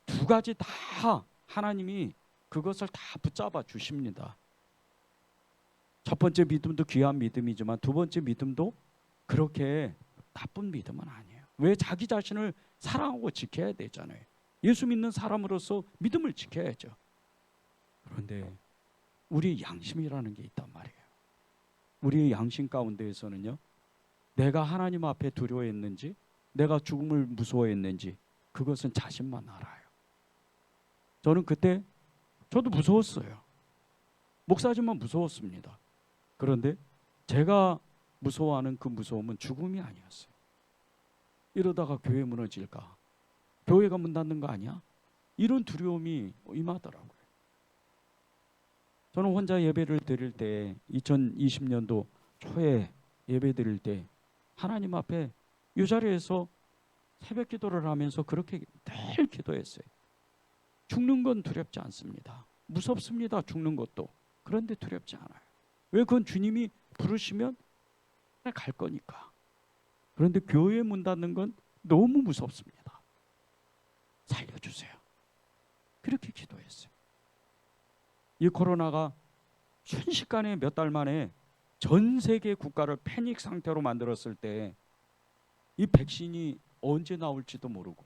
S1: 두 가지 다 하나님이 그것을 다 붙잡아 주십니다. 첫 번째 믿음도 귀한 믿음이지만 두 번째 믿음도 그렇게 나쁜 믿음은 아니에요. 왜? 자기 자신을 사랑하고 지켜야 되잖아요. 예수 믿는 사람으로서 믿음을 지켜야죠. 그런데 우리의 양심이라는 게 있단 말이에요. 우리의 양심 가운데에서는요, 내가 하나님 앞에 두려워했는지, 내가 죽음을 무서워했는지, 그것은 자신만 알아요. 저는 그때 저도 무서웠어요. 목사지만 무서웠습니다. 그런데 제가 무서워하는 그 무서움은 죽음이 아니었어요. 이러다가 교회 무너질까? 교회가 문 닫는 거 아니야? 이런 두려움이 임하더라고요. 저는 혼자 예배를 드릴 때 2020년도 초에 예배 드릴 때 하나님 앞에 이 자리에서 새벽 기도를 하면서 그렇게 늘 기도했어요. 죽는 건 두렵지 않습니다. 무섭습니다. 죽는 것도. 그런데 두렵지 않아요. 왜? 그건 주님이 부르시면 갈 거니까. 그런데 교회 문 닫는 건 너무 무섭습니다. 살려주세요. 그렇게 기도했어요. 이 코로나가 순식간에 몇 달 만에 전 세계 국가를 패닉 상태로 만들었을 때 이 백신이 언제 나올지도 모르고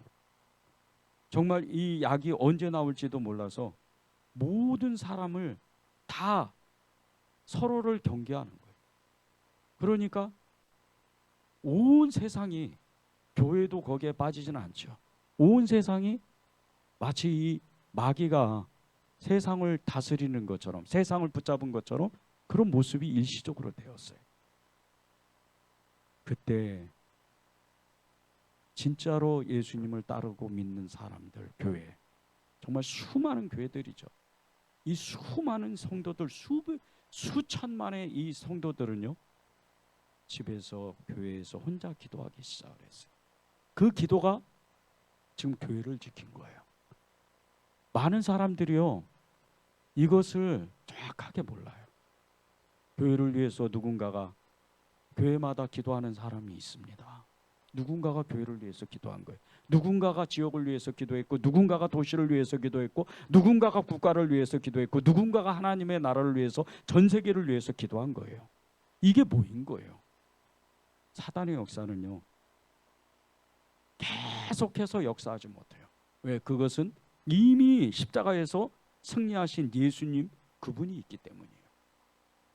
S1: 정말 이 약이 언제 나올지도 몰라서 모든 사람을 다 서로를 경계하는 거예요. 그러니까 온 세상이, 교회도 거기에 빠지지는 않죠. 온 세상이 마치 이 마귀가 세상을 다스리는 것처럼, 세상을 붙잡은 것처럼 그런 모습이 일시적으로 되었어요. 그때 진짜로 예수님을 따르고 믿는 사람들, 교회, 정말 수많은 교회들이죠. 이 수많은 성도들, 수천만의 이 성도들은요, 집에서, 교회에서 혼자 기도하기 시작했어요. 그 기도가 지금 교회를 지킨 거예요. 많은 사람들이요, 이것을 정확하게 몰라요. 교회를 위해서 누군가가, 교회마다 기도하는 사람이 있습니다. 누군가가 교회를 위해서 기도한 거예요. 누군가가 지역을 위해서 기도했고, 누군가가 도시를 위해서 기도했고, 누군가가 국가를 위해서 기도했고, 누군가가 하나님의 나라를 위해서, 전 세계를 위해서 기도한 거예요. 이게 뭐인 거예요? 사단의 역사는요, 계속해서 역사하지 못해요. 왜? 그것은 이미 십자가에서 승리하신 예수님, 그분이 있기 때문이에요.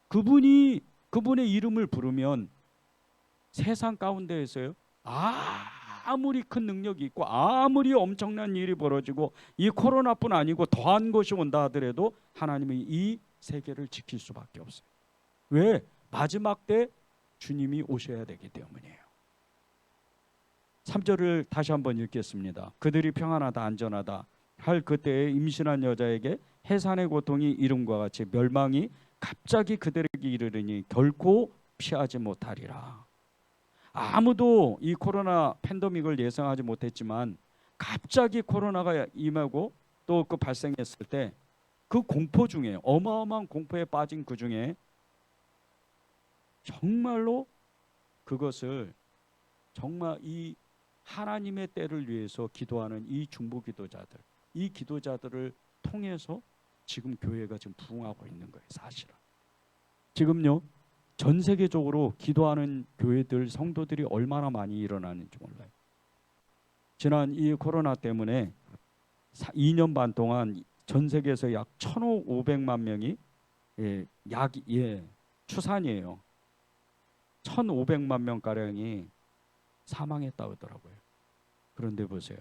S1: 그분의 이름을 부르면 세상 가운데에서요, 아무리 큰 능력이 있고 아무리 엄청난 일이 벌어지고 이 코로나뿐 아니고 더한 것이 온다 하더라도 하나님이 이 세계를 지킬 수밖에 없어요. 왜? 마지막 때 주님이 오셔야 되기 때문이에요. 3절을 다시 한번 읽겠습니다. 그들이 평안하다 안전하다 할 그때에 임신한 여자에게 해산의 고통이 이름과 같이 멸망이 갑자기 그들에게 이르르니 결코 피하지 못하리라. 아무도 이 코로나 팬데믹을 예상하지 못했지만 갑자기 코로나가 임하고 또 그 발생했을 때 그 공포 중에, 어마어마한 공포에 빠진 그 중에 정말로 그것을 정말 이 하나님의 때를 위해서 기도하는 이 중보 기도자들, 이 기도자들을 통해서 지금 교회가 지금 부흥하고 있는 거예요. 사실은 지금요, 전 세계적으로 기도하는 교회들, 성도들이 얼마나 많이 일어나는지 몰라요. 지난 이 코로나 때문에 2년 반 동안 전 세계에서 약 1,500만 명이 추산이에요. 1,500만 명 가량이 사망했다고 하더라고요. 그런데 보세요.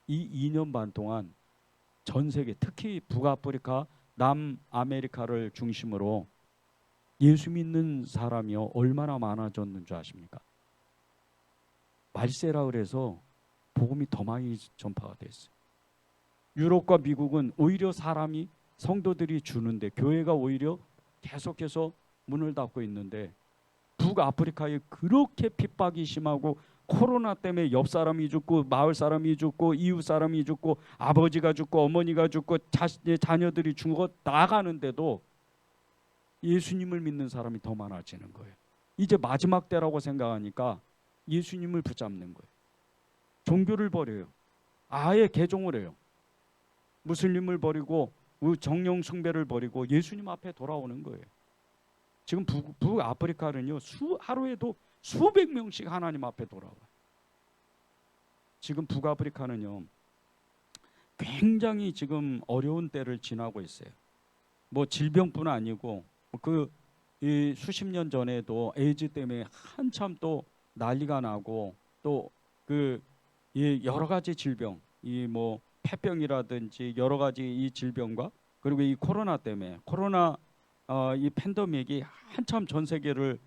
S1: 이 2년 반 동안 전 세계, 특히 북아프리카, 남아메리카를 중심으로 예수 믿는 사람이요 얼마나 많아졌는 줄 아십니까? 말세라 그래서 복음이 더 많이 전파가 됐어요. 유럽과 미국은 오히려 사람이, 성도들이 주는데 교회가 오히려 계속해서 문을 닫고 있는데, 북아프리카에 그렇게 핍박이 심하고 코로나 때문에 옆 사람이 죽고 마을 사람이 죽고 이웃 사람이 죽고 아버지가 죽고 어머니가 죽고 자녀들이 죽어 나가는데도 예수님을 믿는 사람이 더 많아지는 거예요. 이제 마지막 때라고 생각하니까 예수님을 붙잡는 거예요. 종교를 버려요. 아예 개종을 해요. 무슬림을 버리고 정령 숭배를 버리고 예수님 앞에 돌아오는 거예요. 지금 북아프리카는요, 하루에도 수백 명씩 하나님 앞에 돌아와요. 지금 북아프리카는요, 굉장히 지금 어려운 때를 지나고 있어요. 뭐 질병뿐 아니고 이 수십 년 전에도 에이즈 때문에 한참 또 난리가 나고, 또 여러 가지 질병, 이 뭐 폐병이라든지 여러 가지 이 질병과, 그리고 이 코로나 때문에 이 팬데믹이 한참 전 세계를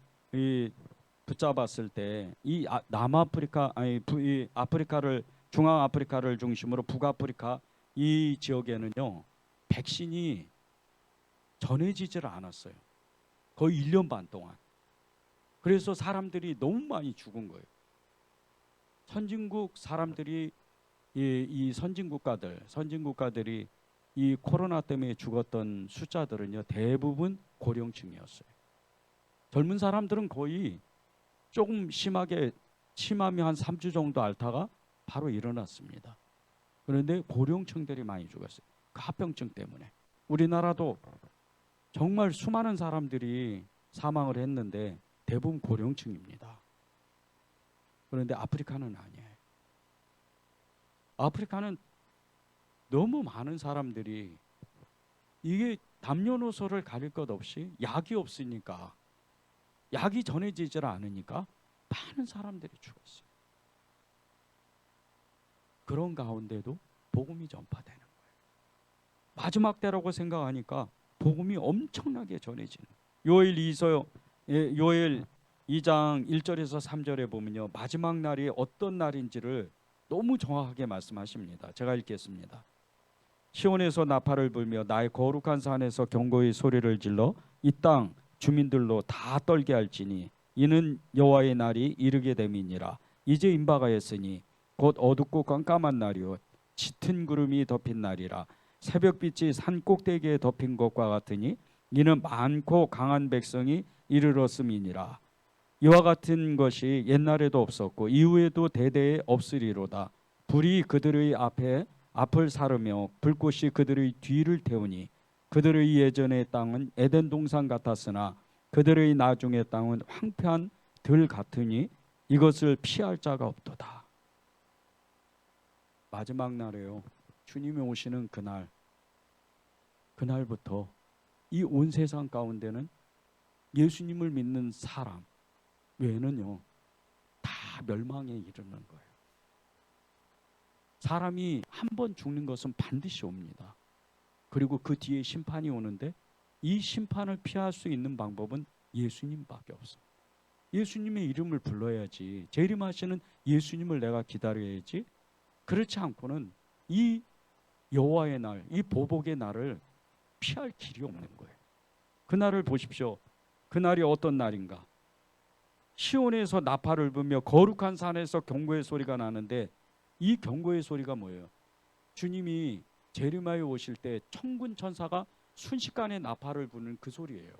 S1: 붙잡았을 때 이 남아프리카, 이 아프리카를, 중앙 아프리카를 중심으로 북아프리카 이 지역에는요, 백신이 전해지질 않았어요. 거의 1년 반 동안. 그래서 사람들이 너무 많이 죽은 거예요. 선진국 사람들이, 이 선진국가들이 이 코로나 때문에 죽었던 숫자들은요, 대부분 고령층이었어요. 젊은 사람들은 거의 조금 심하게 침암이 한 3주 정도 앓다가 바로 일어났습니다. 그런데 고령층들이 많이 죽었어요. 그 합병증 때문에. 우리나라도 정말 수많은 사람들이 사망을 했는데 대부분 고령층입니다. 그런데 아프리카는 아니에요. 아프리카는 너무 많은 사람들이 이게 남녀노소를 가릴 것 없이 약이 없으니까, 약이 전해지질 않으니까 많은 사람들이 죽었어요. 그런 가운데도 복음이 전파되는 거예요. 마지막 때라고 생각하니까 복음이 엄청나게 전해지는. 요엘 2장 1절에서 3절에 보면요, 마지막 날이 어떤 날인지를 너무 정확하게 말씀하십니다. 제가 읽겠습니다. 시온에서 나팔을 불며 나의 거룩한 산에서 경고의 소리를 질러 이 땅 주민들로 다 떨게 할지니 이는 여호와의 날이 이르게 됨이니라. 이제 임박하였으니 곧 어둡고 깜깜한 날이요 짙은 구름이 덮인 날이라. 새벽빛이 산 꼭대기에 덮인 것과 같으니 이는 많고 강한 백성이 이르렀음이니라. 이와 같은 것이 옛날에도 없었고 이후에도 대대에 없으리로다. 불이 그들의 앞을 사르며 불꽃이 그들의 뒤를 태우니 그들의 예전의 땅은 에덴 동산 같았으나 그들의 나중의 땅은 황폐한 들 같으니 이것을 피할 자가 없도다. 마지막 날에요, 주님이 오시는 그날부터 이 온 세상 가운데는 예수님을 믿는 사람 외에는요 다 멸망에 이르는 거예요. 사람이 한 번 죽는 것은 반드시 옵니다. 그리고 그 뒤에 심판이 오는데 이 심판을 피할 수 있는 방법은 예수님밖에 없습니다. 예수님의 이름을 불러야지, 재림하시는 예수님을 내가 기다려야지. 그렇지 않고는 이 여호와의 날, 이 보복의 날을 피할 길이 없는 거예요. 그날을 보십시오. 그날이 어떤 날인가? 시온에서 나팔을 불며 거룩한 산에서 경고의 소리가 나는데 이 경고의 소리가 뭐예요? 주님이 재림하여 오실 때 천군 천사가 순식간에 나팔을 부는 그 소리예요.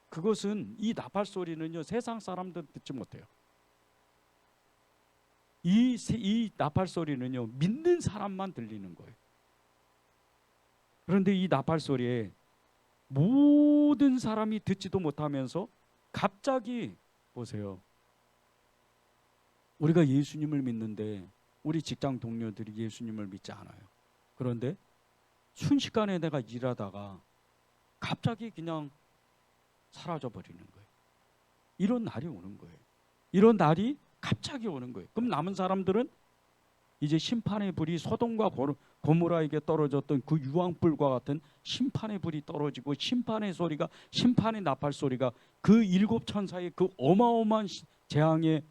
S1: 그것은, 이 나팔 소리는요 세상 사람들 듣지 못해요. 이 나팔 소리는요 믿는 사람만 들리는 거예요. 그런데 이 나팔 소리에 모든 사람이 듣지도 못하면서 갑자기 보세요. 우리가 예수님을 믿는데 우리 직장 동료들이 예수님을 믿지 않아요. 그런데 순식간에 내가 일하다가 갑자기 그냥 사라져 버리는 거예요. 이런 날이 오는 거예요. 이런 날이 갑자기 오는 거예요. 그럼 남은 사람들은 이제 심판의 불이 소돔과 고모라에게 떨어졌던 그 유황불과 같은 심판의 불이 떨어지고 심판의 소리가, 심판의 나팔 소리가, 그 일곱 천사의 그 어마어마한 재앙의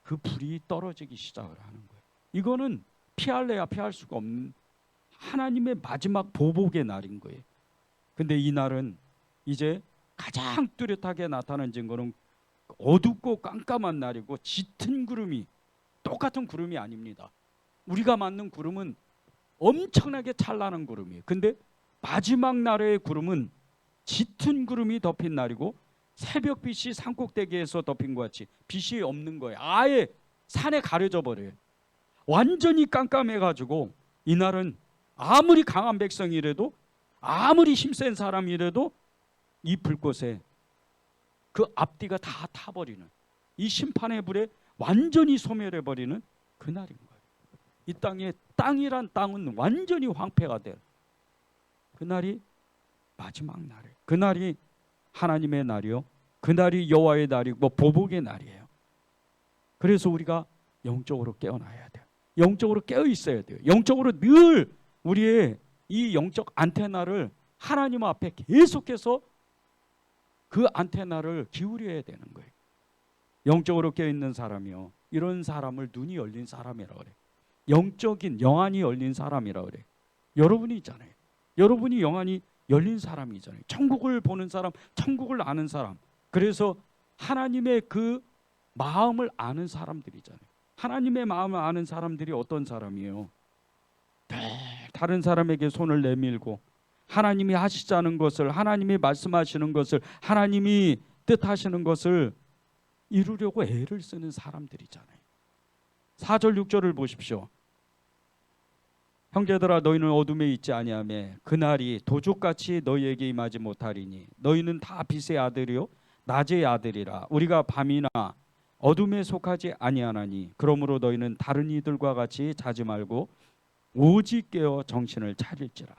S1: 그 불이 떨어지기 시작을 하는 거예요. 이거는 피할래야 피할 수가 없는 하나님의 마지막 보복의 날인 거예요. 근데 이 날은 이제 가장 뚜렷하게 나타난 증거는 어둡고 깜깜한 날이고 짙은 구름이, 똑같은 구름이 아닙니다. 우리가 맞는 구름은 엄청나게 찬란한 구름이에요. 근데 마지막 날의 구름은 짙은 구름이 덮인 날이고 새벽빛이 산꼭대기에서 덮인 것 같이 빛이 없는 거예요. 아예 산에 가려져 버려요. 완전히 깜깜해가지고 이날은 아무리 강한 백성이라도, 아무리 힘센 사람이라도 이 불꽃에 그 앞뒤가 다 타버리는, 이 심판의 불에 완전히 소멸해버리는 그날인 거예요. 이 땅이란 땅은 완전히 황폐가 될 그날이 마지막 날이에요. 그날이 하나님의 날이요, 그날이 여호와의 날이고 보복의 날이에요. 그래서 우리가 영적으로 깨어나야 돼요. 영적으로 깨어 있어야 돼요. 영적으로 늘 우리의 이 영적 안테나를 하나님 앞에 계속해서 그 안테나를 기울여야 되는 거예요. 영적으로 깨어 있는 사람이요, 이런 사람을 눈이 열린 사람이라고 그래요. 영적인 영안이 열린 사람이라고 그래요. 여러분이 있잖아요. 여러분이 영안이 열린 사람이잖아요. 천국을 보는 사람, 천국을 아는 사람. 그래서 하나님의 그 마음을 아는 사람들이잖아요. 하나님의 마음을 아는 사람들이 어떤 사람이에요? 다른 사람에게 손을 내밀고 하나님이 하시자는 것을, 하나님이 말씀하시는 것을, 하나님이 뜻하시는 것을 이루려고 애를 쓰는 사람들이잖아요. 4절 6절을 보십시오. 형제들아 너희는 어둠에 있지 아니하며 그날이 도둑같이 너희에게 임하지 못하리니 너희는 다 빛의 아들이요 낮의 아들이라. 우리가 밤이나 어둠에 속하지 아니하나니 그러므로 너희는 다른 이들과 같이 자지 말고 오직 깨어 정신을 차릴지라.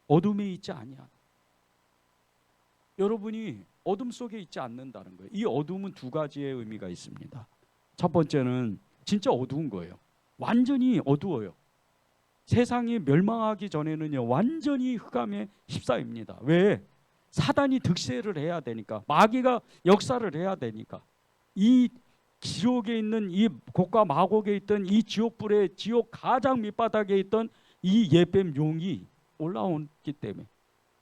S1: 어둠에 있지 아니하나. 여러분이 어둠 속에 있지 않는다는 거예요. 이 어둠은 두 가지의 의미가 있습니다. 첫 번째는 진짜 어두운 거예요. 완전히 어두워요. 세상이 멸망하기 전에는요, 완전히 흑암에 휩싸입니다. 왜? 사단이 득세를 해야 되니까, 마귀가 역사를 해야 되니까. 이 지옥에 있는 이 곡과 마곡에 있던 이 지옥불에 지옥 가장 밑바닥에 있던 이 예뱀 용이 올라오기 때문에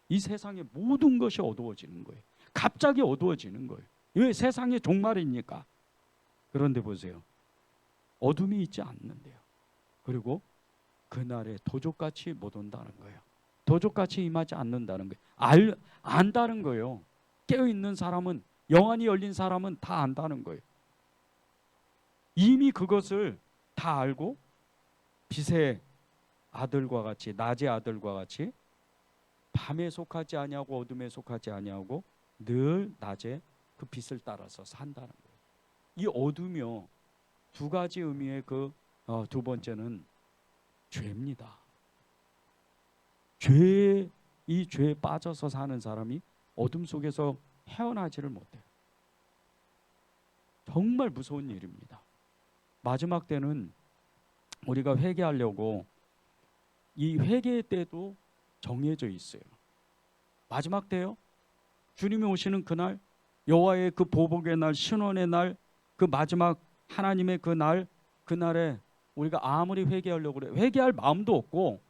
S1: 이 세상의 모든 것이 어두워지는 거예요. 갑자기 어두워지는 거예요. 왜? 세상의 종말이니까. 그런데 보세요. 어둠이 있지 않는데요. 그리고 그날에 도적같이 못 온다는 거예요. 도적같이 임하지 않는다는 거예요. 안다는 거예요. 깨어있는 사람은, 영안이 열린 사람은 다 안다는 거예요. 이미 그것을 다 알고 빛의 아들과 같이, 낮의 아들과 같이 밤에 속하지 아니하고 어둠에 속하지 아니하고 늘 낮에 그 빛을 따라서 산다는 거예요. 이 어둠이요, 두 가지 의미의 두 번째는 죄입니다. 이 죄에 빠져서 사는 사람이 어둠 속에서 헤어나지를 못해요. 정말 무서운 일입니다. 마지막 때는 우리가 회개하려고 이 회개의 때도 정해져 있어요. 마지막 때요, 주님이 오시는 그날, 여호와의 그 보복의 날, 신원의 날, 그 마지막 하나님의 그날에 우리가 아무리 회개하려고 그래, 회개할 마음도 없고,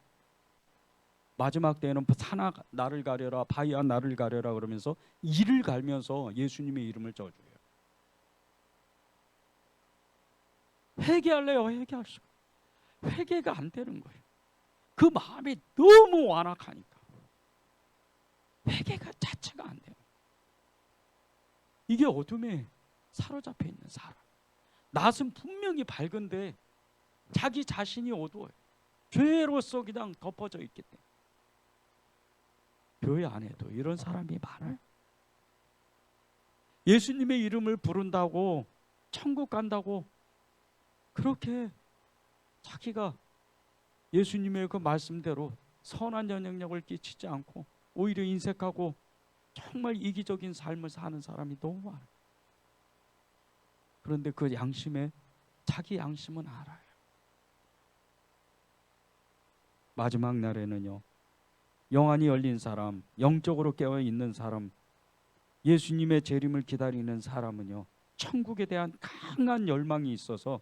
S1: 마지막 때에는 산아 나를 가려라, 바위야 나를 가려라 그러면서 이를 갈면서 예수님의 이름을 져줘요. 회개할래요? 회개할 수가, 회개가 안 되는 거예요. 그 마음이 너무 완악하니까 회개가 자체가 안 돼요. 이게 어둠에 사로잡혀 있는 사람. 낯은 분명히 밝은데 자기 자신이 어두워요. 죄로서 그냥 덮어져 있기 때문에. 교회 안에도 이런 사람이 많아요. 예수님의 이름을 부른다고, 천국 간다고, 그렇게 자기가 예수님의 그 말씀대로 선한 영향력을 끼치지 않고 오히려 인색하고 정말 이기적인 삶을 사는 사람이 너무 많아요. 그런데 그 양심에, 자기 양심은 알아요. 마지막 날에는요, 영안이 열린 사람, 영적으로 깨어 있는 사람, 예수님의 재림을 기다리는 사람은요, 천국에 대한 강한 열망이 있어서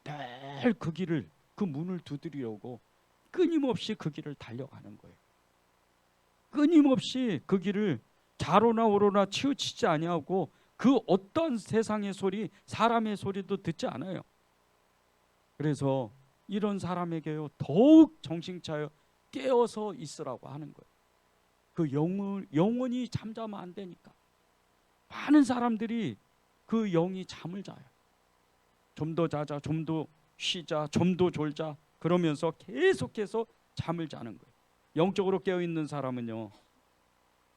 S1: 늘 그 길을, 그 문을 두드리려고 끊임없이 그 길을 달려가는 거예요. 끊임없이 그 길을 좌로나 우로나 치우치지 아니하고 그 어떤 세상의 소리, 사람의 소리도 듣지 않아요. 그래서 이런 사람에게요, 더욱 정신 차려 깨어서 있으라고 하는 거예요. 그 영혼이 잠자면 안 되니까. 많은 사람들이 그 영이 잠을 자요. 좀 더 자자, 좀 더 쉬자, 좀 더 졸자 그러면서 계속해서 잠을 자는 거예요. 영적으로 깨어있는 사람은요,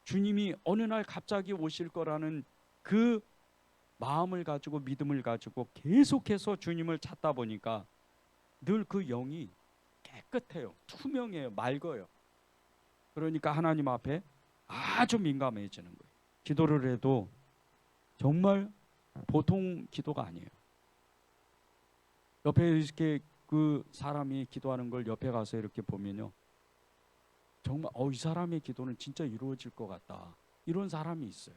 S1: 주님이 어느 날 갑자기 오실 거라는 그 마음을 가지고, 믿음을 가지고 계속해서 주님을 찾다 보니까 늘 그 영이 깨끗해요. 투명해요. 맑아요. 그러니까 하나님 앞에 아주 민감해지는 거예요. 기도를 해도 정말 보통 기도가 아니에요. 옆에 이렇게 그 사람이 기도하는 걸 옆에 가서 이렇게 보면요, 정말 이 사람의 기도는 진짜 이루어질 것 같다, 이런 사람이 있어요.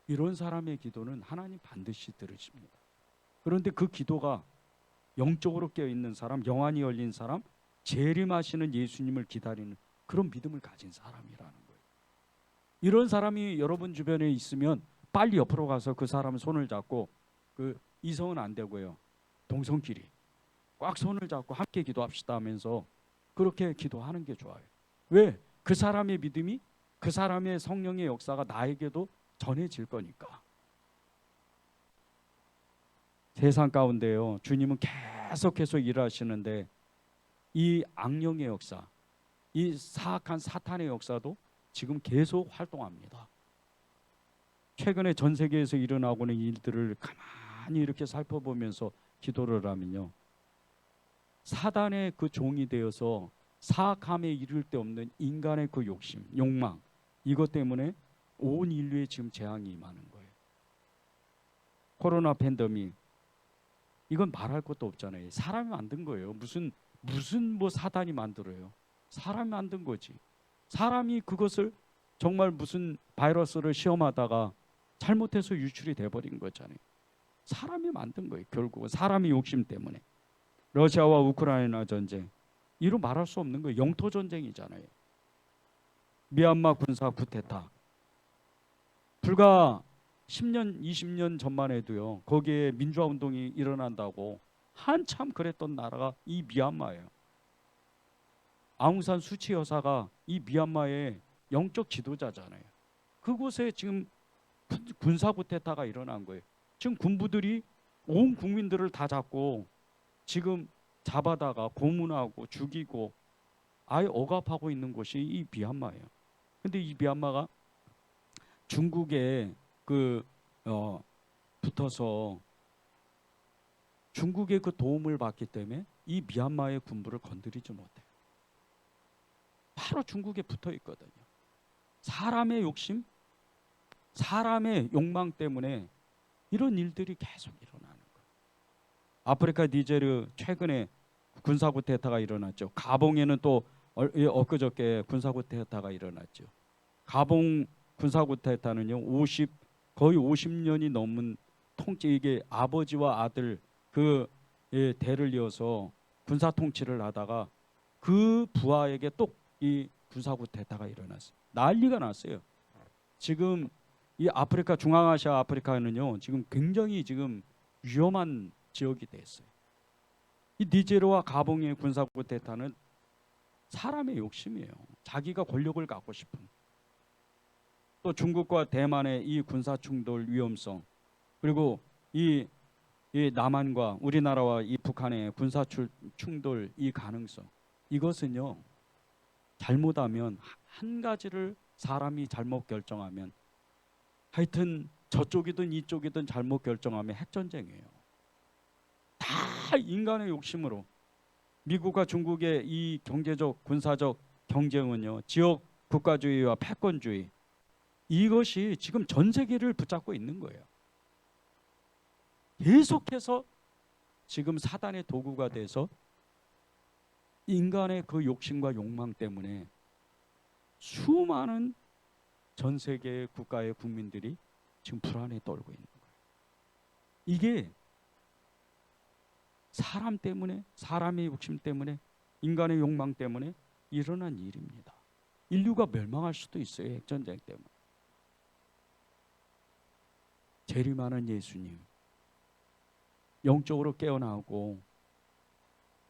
S1: 이런 사람의 기도는 하나님 반드시 들으십니다. 그런데 그 기도가 영적으로 깨어있는 사람, 영안이 열린 사람, 재림하시는 예수님을 기다리는 그런 믿음을 가진 사람이라는 거예요. 이런 사람이 여러분 주변에 있으면 빨리 옆으로 가서 그 사람의 손을 잡고, 그 이성은 안 되고요, 동성끼리 꽉 손을 잡고 함께 기도합시다 하면서 그렇게 기도하는 게 좋아요. 왜? 그 사람의 믿음이, 그 사람의 성령의 역사가 나에게도 전해질 거니까. 세상 가운데요, 주님은 계속해서 일하시는데 이 악령의 역사, 이 사악한 사탄의 역사도 지금 계속 활동합니다. 최근에 전 세계에서 일어나고 있는 일들을 가만히 이렇게 살펴보면서 기도를 하면요, 사단의 그 종이 되어서 사악함에 이를 데 없는 인간의 그 욕심, 욕망, 이것 때문에 온 인류에 지금 재앙이 임하는 거예요. 코로나 팬데믹, 이건 말할 것도 없잖아요. 사람이 만든 거예요. 무슨 뭐 사단이 만들어요. 사람이 만든 거지. 사람이 그것을 정말 무슨 바이러스를 시험하다가 잘못해서 유출이 돼버린 거잖아요. 사람이 만든 거예요. 결국은 사람의 욕심 때문에. 러시아와 우크라이나 전쟁, 이로 말할 수 없는 거예요. 영토 전쟁이잖아요. 미얀마 군사 쿠데타, 불과 10년 20년 전만 해도요, 거기에 민주화 운동이 일어난다고 한참 그랬던 나라가 이 미얀마예요. 아웅산 수치 여사가 이 미얀마의 영적 지도자잖아요. 그곳에 지금 군사 쿠데타가 일어난 거예요. 지금 군부들이 온 국민들을 다 잡고 지금 잡아다가 고문하고 죽이고 아예 억압하고 있는 곳이 이 미얀마예요. 근데 이 미얀마가 중국에 붙어서 중국의 그 도움을 받기 때문에 이 미얀마의 군부를 건드리지 못해요. 바로 중국에 붙어 있거든요. 사람의 욕심, 사람의 욕망 때문에 이런 일들이 계속 일어나는 거예요. 아프리카 니제르 최근에 군사 쿠데타가 일어났죠. 가봉에는 또 엊그저께 군사 쿠데타가 일어났죠. 가봉 군사 쿠데타는요, 거의 50년이 넘은 통치, 이게 아버지와 아들 대를 이어서 군사 통치를 하다가 그 부하에게 또 이 군사 쿠데타가 일어났어요. 난리가 났어요. 지금 이 아프리카, 중앙아시아 아프리카는요, 지금 굉장히 지금 위험한 지역이 됐어요. 이 니제르와 가봉의 군사 쿠데타는 사람의 욕심이에요. 자기가 권력을 갖고 싶은. 또 중국과 대만의 이 군사 충돌 위험성, 그리고 이 남한과 우리나라와 이 북한의 군사 충돌 이 가능성, 이것은요, 잘못하면 한 가지를 사람이 잘못 결정하면, 하여튼 저쪽이든 이쪽이든 잘못 결정하면 핵전쟁이에요. 다 인간의 욕심으로. 미국과 중국의 이 경제적 군사적 경쟁은요, 지역 국가주의와 패권주의, 이것이 지금 전 세계를 붙잡고 있는 거예요. 계속해서 지금 사단의 도구가 돼서 인간의 그 욕심과 욕망 때문에 수많은 전 세계 국가의 국민들이 지금 불안에 떨고 있는 거예요. 이게 사람 때문에, 사람의 욕심 때문에, 인간의 욕망 때문에 일어난 일입니다. 인류가 멸망할 수도 있어요. 핵전쟁 때문에. 재림하는 예수님, 영적으로 깨어나고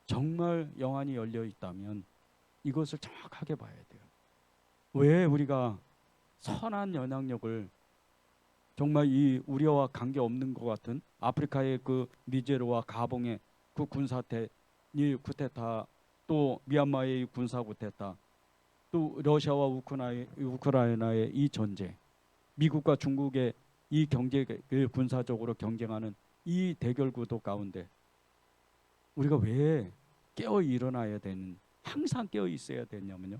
S1: 정말 영안이 열려 있다면 이것을 정확하게 봐야 돼요. 왜 우리가 선한 영향력을, 정말 이 우리와 관계 없는 것 같은 아프리카의 그 니제르와 가봉의 그 이 쿠데타, 또 미얀마의 군사 쿠데타, 또 러시아와 우크라이나의 이 전쟁, 미국과 중국의 이 군사적으로 경쟁하는 이 대결 구도 가운데 우리가 왜 깨어 일어나야 되는, 항상 깨어 있어야 되냐면요,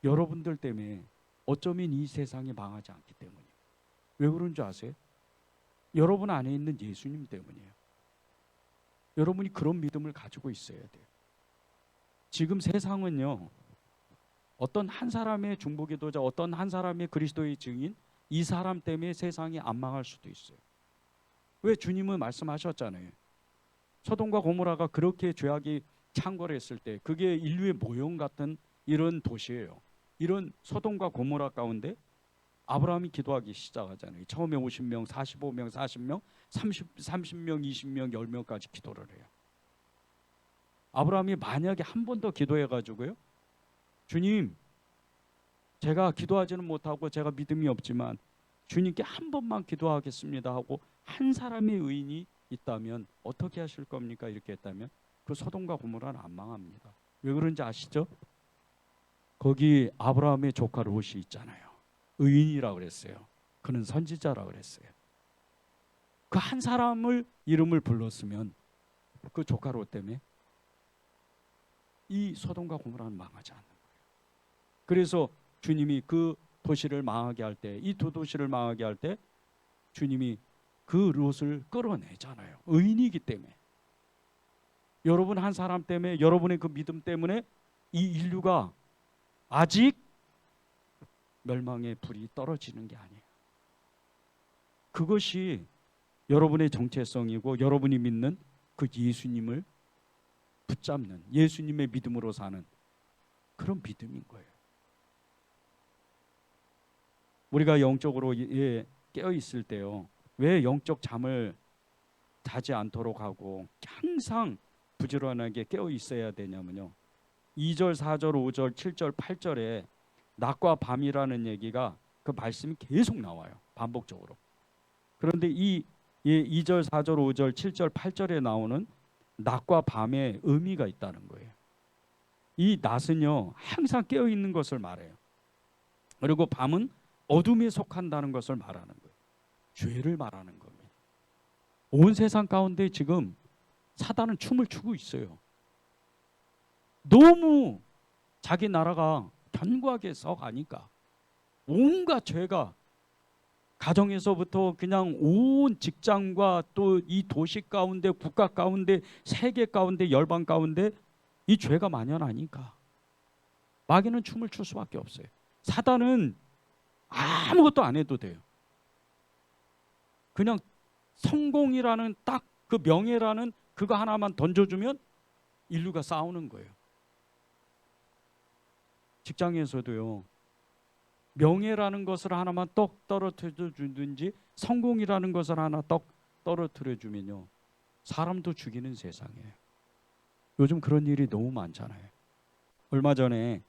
S1: 여러분들 때문에 어쩌면 이 세상이 망하지 않기 때문이에요. 왜 그런 줄 아세요? 여러분 안에 있는 예수님 때문이에요. 여러분이 그런 믿음을 가지고 있어야 돼요. 지금 세상은요, 어떤 한 사람의 중보기도자, 어떤 한 사람의 그리스도의 증인, 이 사람 때문에 세상이 안 망할 수도 있어요. 왜? 주님은 말씀하셨잖아요. 소돔과 고모라가 그렇게 죄악이 창궐했을 때, 그게 인류의 모형 같은 이런 도시예요. 이런 소돔과 고모라 가운데 아브라함이 기도하기 시작하잖아요. 처음에 50명, 45명, 40명, 30명, 20명, 10명까지 기도를 해요. 아브라함이 만약에 한 번 더 기도해가지고요, 주님, 제가 기도하지는 못하고 제가 믿음이 없지만 주님께 한 번만 기도하겠습니다 하고 한 사람의 의인이 있다면 어떻게 하실 겁니까? 이렇게 했다면 그 소돔과 고모라는 안 망합니다. 왜 그런지 아시죠? 거기 아브라함의 조카 롯이 있잖아요. 의인이라고 그랬어요. 그는 선지자라고 그랬어요. 그 한 사람을 이름을 불렀으면 그 조카 롯 때문에 이 소돔과 고모라는 망하지 않는 거예요. 그래서 주님이 그 도시를 망하게 할 때, 이 두 도시를 망하게 할 때 주님이 그 롯을 끌어내잖아요. 의인이기 때문에. 여러분 한 사람 때문에, 여러분의 그 믿음 때문에 이 인류가 아직 멸망의 불이 떨어지는 게 아니에요. 그것이 여러분의 정체성이고 여러분이 믿는 그 예수님을 붙잡는, 예수님의 믿음으로 사는 그런 믿음인 거예요. 우리가 영적으로 깨어 있을 때요, 왜 영적 잠을 자지 않도록 하고 항상 부지런하게 깨어 있어야 되냐면요, 2절, 4절, 5절, 7절, 8절에 낮과 밤이라는 얘기가 그 말씀이 계속 나와요. 반복적으로. 그런데 이 2절, 4절, 5절, 7절, 8절에 나오는 낮과 밤의 의미가 있다는 거예요. 이 낮은요, 항상 깨어 있는 것을 말해요. 그리고 밤은 어둠에 속한다는 것을 말하는 거예요. 죄를 말하는 겁니다. 온 세상 가운데 지금 사단은 춤을 추고 있어요. 너무 자기 나라가 견고하게 서가니까 온갖 죄가 가정에서부터 그냥 온 직장과 또 이 도시 가운데, 국가 가운데, 세계 가운데, 열방 가운데 이 죄가 만연하니까 마귀는 춤을 출 수밖에 없어요. 사단은 아무것도 안 해도 돼요. 그냥 성공이라는 딱 그 명예라는 그거 하나만 던져주면 인류가 싸우는 거예요. 직장에서도요, 명예라는 것을 하나만 떡 떨어뜨려 주든지 성공이라는 것을 하나 떡 떨어뜨려 주면요, 사람도 죽이는 세상이에요. 요즘 그런 일이 너무 많잖아요. 얼마 전에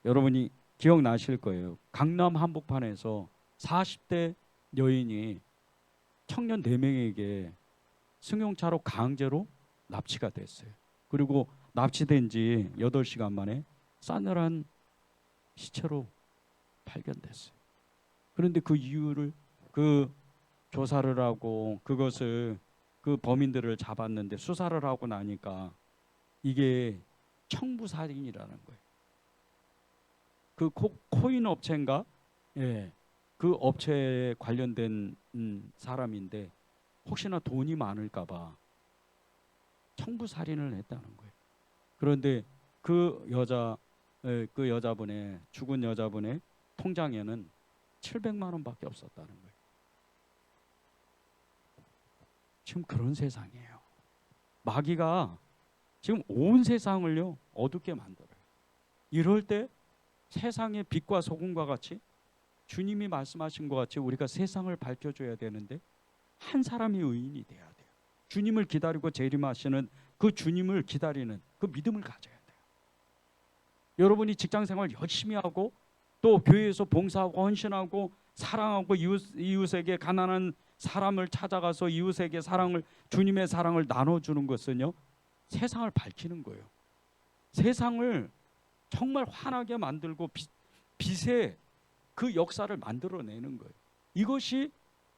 S1: 여러분이 기억나실 거예요. 강남 한복판에서 40대 여인이 청년 4명에게 승용차로 강제로 납치가 됐어요. 그리고 납치된 지 8시간 만에 싸늘한 시체로 발견됐어요. 그런데 그 이유를 조사를 하고 그것을 그 범인들을 잡았는데 수사를 하고 나니까 이게 청부살인이라는 거예요. 그 코인 업체인가? 예. 그 업체에 관련된 사람인데 혹시나 돈이 많을까 봐 청부살인을 했다는 거예요. 그런데 그 여자분의, 죽은 여자분의 통장에는 700만 원밖에 없었다는 거예요. 지금 그런 세상이에요. 마귀가 지금 온 세상을요 어둡게 만들어요. 이럴 때 세상의 빛과 소금과 같이 주님이 말씀하신 것 같이 우리가 세상을 밝혀줘야 되는데 한 사람이 의인이 돼야 돼요. 주님을 기다리고 재림하시는 그 주님을 기다리는 그 믿음을 가져야 돼요. 여러분이 직장생활 열심히 하고 또 교회에서 봉사하고 헌신하고 사랑하고 이웃에게, 가난한 사람을 찾아가서 이웃에게 주님의 사랑을 나눠주는 것은요, 세상을 밝히는 거예요. 세상을 정말 환하게 만들고 빛의 그 역사를 만들어내는 거예요. 이것이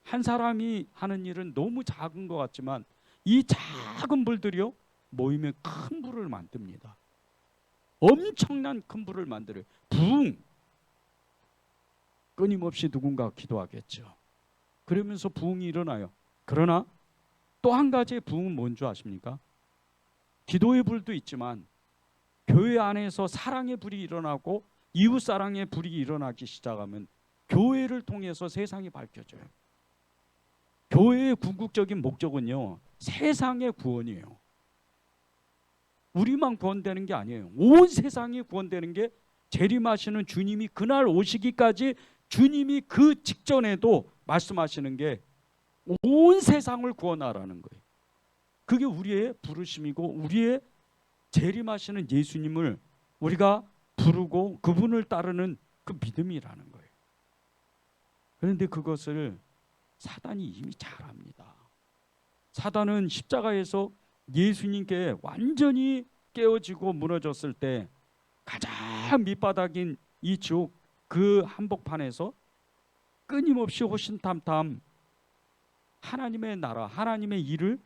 S1: 한 사람이 하는 일은 너무 작은 것 같지만 이 작은 불들이요 모이면 큰 불을 만듭니다. 엄청난 큰 불을 만들어요. 부흥. 끊임없이 누군가 기도하겠죠. 그러면서 부흥이 일어나요. 그러나 또 한 가지의 부흥은 뭔지 아십니까? 기도의 불도 있지만 교회 안에서 사랑의 불이 일어나고 이웃사랑의 불이 일어나기 시작하면 교회를 통해서 세상이 밝혀져요. 교회의 궁극적인 목적은요, 세상의 구원이에요. 우리만 구원되는 게 아니에요. 온 세상이 구원되는 게 재림하시는 주님이 그날 오시기까지 주님이 그 직전에도 말씀하시는 게 온 세상을 구원하라는 거예요. 그게 우리의 부르심이고 우리의 재림하시는 예수님을 우리가 부르고 그분을 따르는 그 믿음이라는 거예요. 그런데 그것을 사단이 이미 잘 압니다. 사단은 십자가에서 예수님께 완전히 깨어지고 무너졌을 때 가장 밑바닥인 이 지옥 그 한복판에서 끊임없이 호신탐탐 하나님의 나라, 하나님의 일을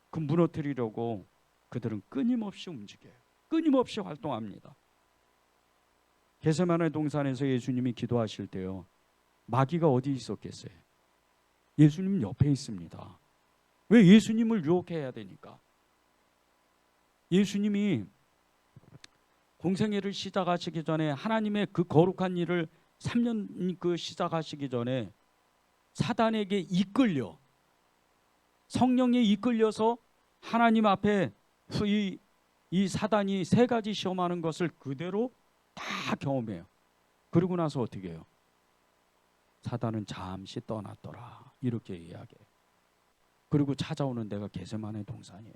S1: 그 무너뜨리려고 그들은 끊임없이 움직여요. 끊임없이 활동합니다. 겟세마네 동산에서 예수님이 기도하실 때요, 마귀가 어디 있었겠어요? 예수님 옆에 있습니다. 왜? 예수님을 유혹해야 되니까. 예수님이 공생애를 시작하시기 전에, 하나님의 그 거룩한 일을 3년 그 시작하시기 전에 사단에게 이끌려, 성령에 이끌려서 하나님 앞에 이 사단이 세 가지 시험하는 것을 그대로 다 경험해요. 그러고 나서 어떻게 해요? 사단은 잠시 떠났더라, 이렇게 이야기해요. 그리고 찾아오는 데가 겟세마네 동산이에요.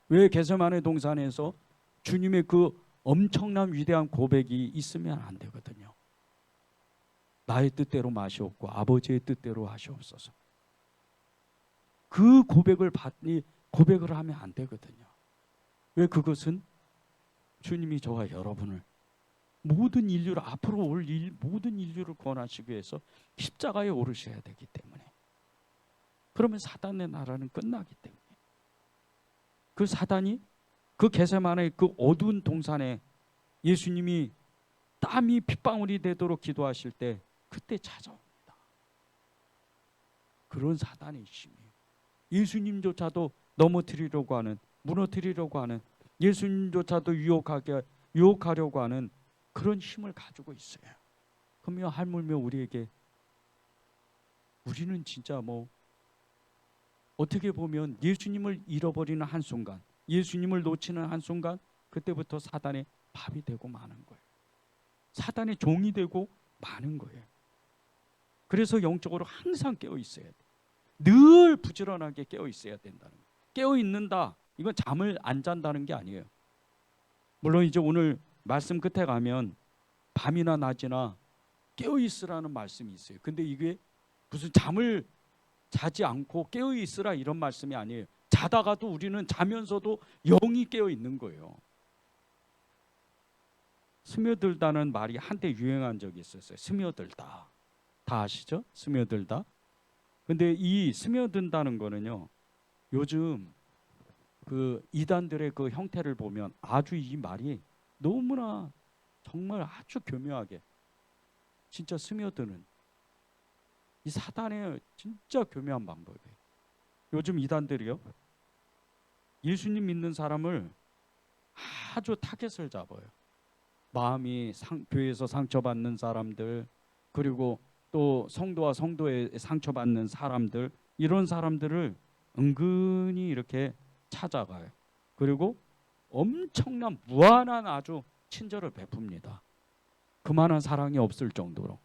S1: 왜? 겟세마네 동산에서 주님의 그 엄청난 위대한 고백이 있으면 안 되거든요. 나의 뜻대로 마시옵고 아버지의 뜻대로 하시옵소서. 그 고백을 하면 안 되거든요. 왜? 그것은 주님이 저와 여러분을, 모든 인류를, 앞으로 올 모든 인류를 구원하시기 위해서 십자가에 오르셔야 되기 때문에, 그러면 사단의 나라는 끝나기 때문에, 그 사단이 그 겟세마네 그 어두운 동산에 예수님이 땀이 핏방울이 되도록 기도하실 때 그때 찾아옵니다. 그런 사단의 힘이 예수님조차도 넘어뜨리려고 하는, 무너뜨리려고 하는, 예수님조차도 유혹하려고 하는 그런 힘을 가지고 있어요. 그러면 하물며 우리는 진짜 어떻게 보면 예수님을 잃어버리는 한순간, 예수님을 놓치는 한순간, 그때부터 사단의 밥이 되고 마는 거예요. 사단의 종이 되고 마는 거예요. 그래서 영적으로 항상 깨어 있어야 돼. 늘 부지런하게 깨어 있어야 된다는 거예요. 깨어 있는다, 이건 잠을 안 잔다는 게 아니에요. 물론 이제 오늘 말씀 끝에 가면 밤이나 낮이나 깨어 있으라는 말씀이 있어요. 근데 이게 무슨 잠을 자지 않고 깨어 있으라 이런 말씀이 아니에요. 자다가도 우리는 자면서도 영이 깨어 있는 거예요. 스며들다는 말이 한때 유행한 적이 있었어요. 스며들다. 다 아시죠? 스며들다. 근데 이 스며든다는 거는요, 요즘 그 이단들의 그 형태를 보면 아주 이 말이 너무나 정말 아주 교묘하게 진짜 스며드는, 이 사단의 진짜 교묘한 방법이에요. 요즘 이단들이요, 예수님 믿는 사람을 아주 타겟을 잡아요. 마음이 교회에서 상처받는 사람들, 그리고 또 성도와 성도에 상처받는 사람들, 이런 사람들을 은근히 이렇게 찾아가요. 그리고 엄청난 무한한 아주 친절을 베풉니다. 그만한 사랑이 없을 정도로.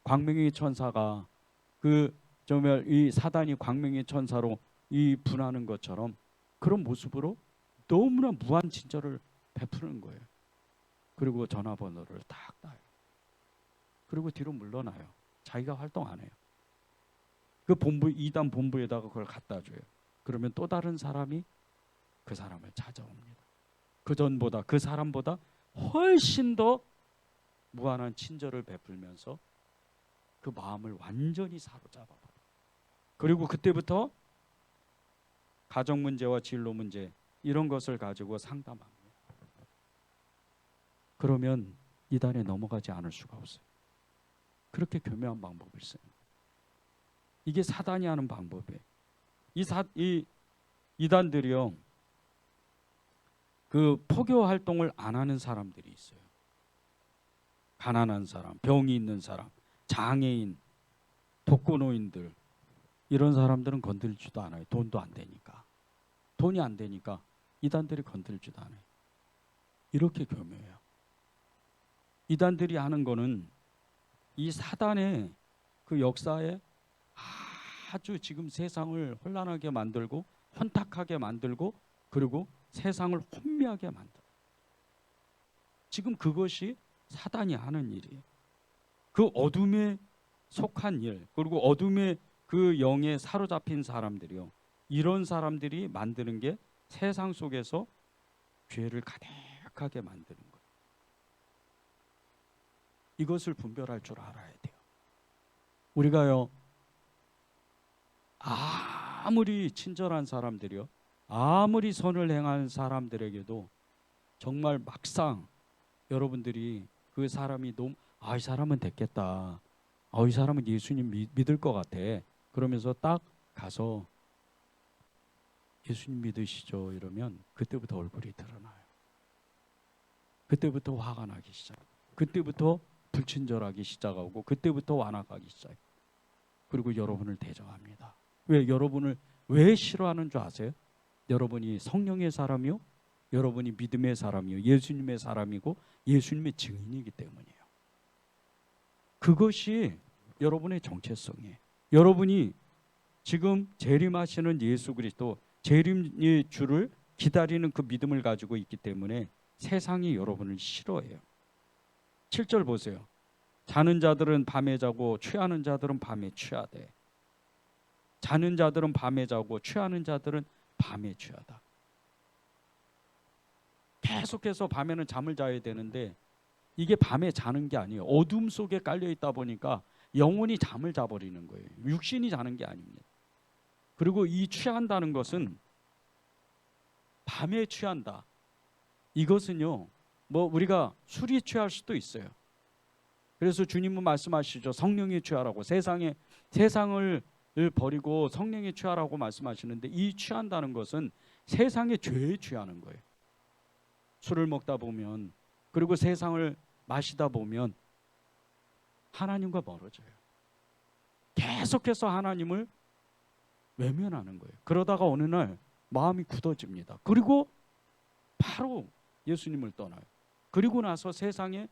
S1: 광명의 천사가 정말 이 사단이 광명의 천사로 이 분하는 것처럼 그런 모습으로 너무나 무한 친절을 베푸는 거예요. 그리고 전화번호를 딱 따요. 그리고 뒤로 물러나요. 자기가 활동 안 해요. 그 이단 본부에다가 그걸 갖다 줘요. 그러면 또 다른 사람이 그 사람을 찾아옵니다. 그 사람보다 훨씬 더 무한한 친절을 베풀면서 그 마음을 완전히 사로잡아. 그리고 그때부터 가정 문제와 진로 문제, 이런 것을 가지고 상담합니다. 그러면 이단에 넘어가지 않을 수가 없어요. 그렇게 교묘한 방법을 써요. 이게 사단이 하는 방법이에요. 이 이단들이요, 그 포교 활동을 안 하는 사람들이 있어요. 가난한 사람, 병이 있는 사람, 장애인, 독거노인들, 이런 사람들은 건들지도 않아요. 돈도 안 되니까. 돈이 안 되니까 이단들이 건들지도 않아요. 이렇게 교묘해요. 이단들이 하는 거는 이 사단의 그 역사에 아주 지금 세상을 혼란하게 만들고 혼탁하게 만들고, 그리고 세상을 혼미하게 만들어요. 지금 그것이 사단이 하는 일이에요. 그 어둠에 속한 일, 그리고 어둠의 그 영에 사로잡힌 사람들이요, 이런 사람들이 만드는 게 세상 속에서 죄를 가득하게 만드는 거예요. 이것을 분별할 줄 알아야 돼요. 우리가요, 아무리 친절한 사람들이요, 아무리 선을 행한 사람들에게도 정말 막상 여러분들이 그 사람이 너무 이 사람은 됐겠다, 이 사람은 예수님 믿을 것 같아, 그러면서 딱 가서 예수님 믿으시죠 이러면 그때부터 얼굴이 드러나요. 그때부터 화가 나기 시작, 그때부터 불친절하기 시작하고, 그때부터 완악하기 시작. 그리고 여러분을 대적합니다. 왜? 여러분을 왜 싫어하는 줄 아세요? 여러분이 성령의 사람이요, 여러분이 믿음의 사람이요, 예수님의 사람이고 예수님의 증인이기 때문이에요. 그것이 여러분의 정체성이에요. 여러분이 지금 재림하시는 예수 그리스도, 재림의 주를 기다리는 그 믿음을 가지고 있기 때문에 세상이 여러분을 싫어해요. 7절 보세요. 자는 자들은 밤에 자고 취하는 자들은 밤에 취하되. 자는 자들은 밤에 자고 취하는 자들은 밤에 취하다. 계속해서 밤에는 잠을 자야 되는데 이게 밤에 자는 게 아니에요. 어둠 속에 깔려 있다 보니까 영혼이 잠을 자버리는 거예요. 육신이 자는 게 아닙니다. 그리고 이 취한다는 것은 밤에 취한다. 이것은요, 뭐 우리가 술이 취할 수도 있어요. 그래서 주님은 말씀하시죠. 성령에 취하라고. 세상을 버리고 성령에 취하라고 말씀하시는데, 이 취한다는 것은 세상의 죄에 취하는 거예요. 술을 먹다 보면, 그리고 세상을 마시다 보면 하나님과 멀어져요. 계속해서 하나님을 외면하는 거예요. 그러다가 어느 날 마음이 굳어집니다. 그리고 바로 예수님을 떠나요. 그리고 나서 세상에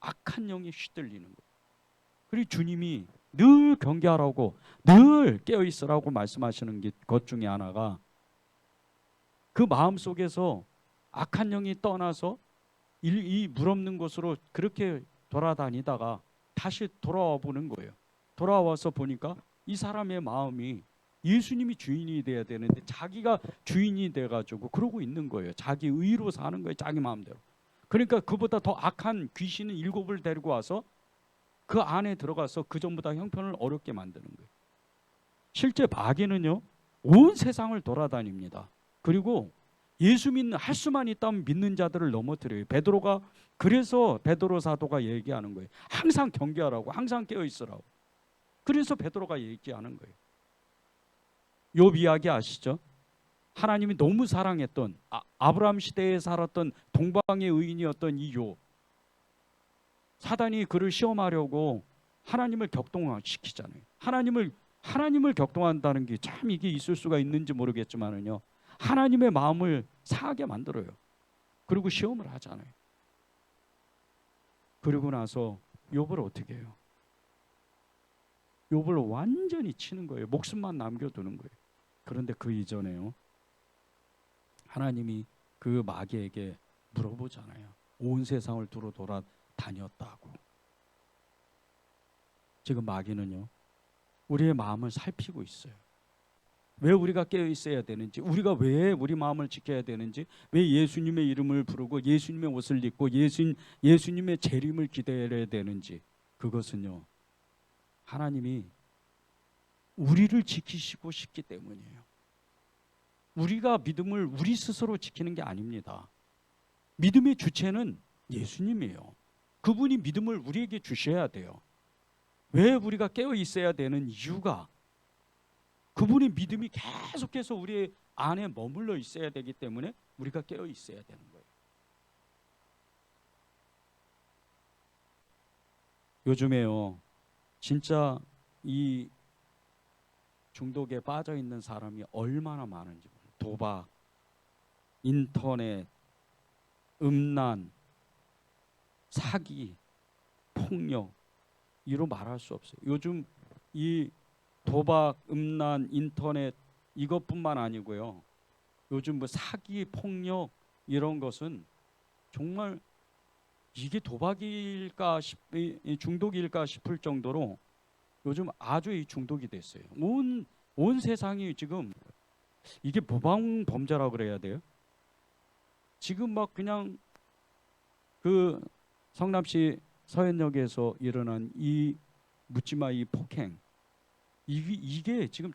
S1: 악한 영이 휘둘리는 거예요. 그리고 주님이 늘 경계하라고, 늘 깨어있으라고 말씀하시는 것 중에 하나가, 그 마음 속에서 악한 영이 떠나서 이 물없는 곳으로 그렇게 돌아다니다가 다시 돌아와 보는 거예요. 돌아와서 보니까 이 사람의 마음이 예수님이 주인이 돼야 되는데 자기가 주인이 돼가지고 그러고 있는 거예요. 자기 의로 사는 거예요. 자기 마음대로. 그러니까 그보다 더 악한 귀신은 7을 데리고 와서 그 안에 들어가서 그 전보다 형편을 어렵게 만드는 거예요. 실제 마귀는요, 온 세상을 돌아다닙니다. 그리고 예수 믿는, 할 수만 있다면 믿는 자들을 넘어뜨려요. 그래서 베드로 사도가 얘기하는 거예요. 항상 경계하라고, 항상 깨어 있으라고. 그래서 베드로가 얘기하는 거예요. 욥 이야기 아시죠? 하나님이 너무 사랑했던 아브라함 시대에 살았던 동방의 의인이었던 이 욥. 사단이 그를 시험하려고 하나님을 격동시키잖아요. 하나님을 격동한다는 게 참 이게 있을 수가 있는지 모르겠지만은요, 하나님의 마음을 상하게 만들어요. 그리고 시험을 하잖아요. 그리고 나서 욥을 어떻게 해요? 욥을 완전히 치는 거예요. 목숨만 남겨두는 거예요. 그런데 그 이전에요, 하나님이 그 마귀에게 물어보잖아요. 온 세상을 두루 돌아다녔다고. 지금 마귀는요, 우리의 마음을 살피고 있어요. 왜 우리가 깨어 있어야 되는지, 우리가 왜 우리 마음을 지켜야 되는지, 왜 예수님의 이름을 부르고 예수님의 옷을 입고 예수님의 재림을 기대해야 되는지, 그것은요, 하나님이 우리를 지키시고 싶기 때문이에요. 우리가 믿음을 우리 스스로 지키는 게 아닙니다. 믿음의 주체는 예수님이에요. 그분이 믿음을 우리에게 주셔야 돼요. 왜 우리가 깨어 있어야 되는 이유가, 그분의 믿음이 계속해서 우리 안에 머물러 있어야 되기 때문에 우리가 깨어 있어야 되는 거예요. 요즘에요, 진짜 이 중독에 빠져 있는 사람이 얼마나 많은지 몰라요. 도박, 인터넷, 음란, 사기, 폭력, 이로 말할 수 없어요. 요즘 이 도박, 음란, 인터넷 이것뿐만 아니고요, 요즘 뭐 사기, 폭력 이런 것은 정말 이게 도박일까 중독일까 싶을 정도로 요즘 아주 이 중독이 됐어요. 온 세상이 지금 이게 모방 범죄라고 그래야 돼요. 지금 막 그냥 그 성남시 서현역에서 일어난 이 묻지마 이 폭행, 이게 지금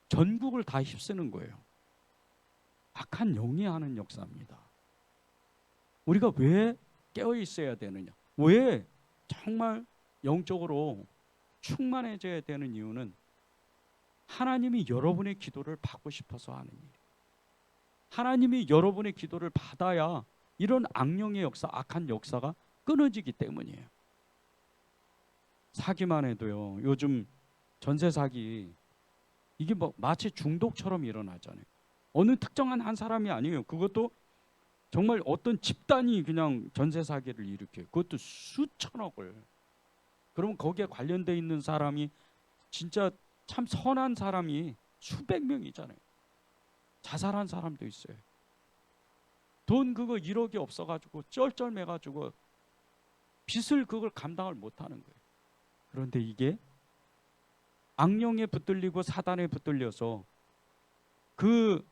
S1: 전국을 다 휩쓰는 거예요. 악한 영이 하는 역사입니다. 우리가 왜 깨어 있어야 되느냐? 왜 정말 영적으로 충만해져야 되는 이유는 하나님이 여러분의 기도를 받고 싶어서 하는 일. 하나님이 여러분의 기도를 받아야 이런 악령의 역사, 악한 역사가 끊어지기 때문이에요. 사기만 해도요. 요즘 전세 사기 이게 뭐 마치 중독처럼 일어나잖아요. 어느 특정한 한 사람이 아니에요. 그것도 정말 어떤 집단이 그냥 전세 사기를 일으켜요. 그것도 수천억을. 그러면 거기에 관련돼 있는 사람이 진짜 참 선한 사람이 수백 명이잖아요. 자살한 사람도 있어요. 돈 그거 1억이 없어가지고 쩔쩔매가지고 빚을 그걸 감당을 못하는 거예요. 그런데 이게 악령에 붙들리고 사단에 붙들려서 그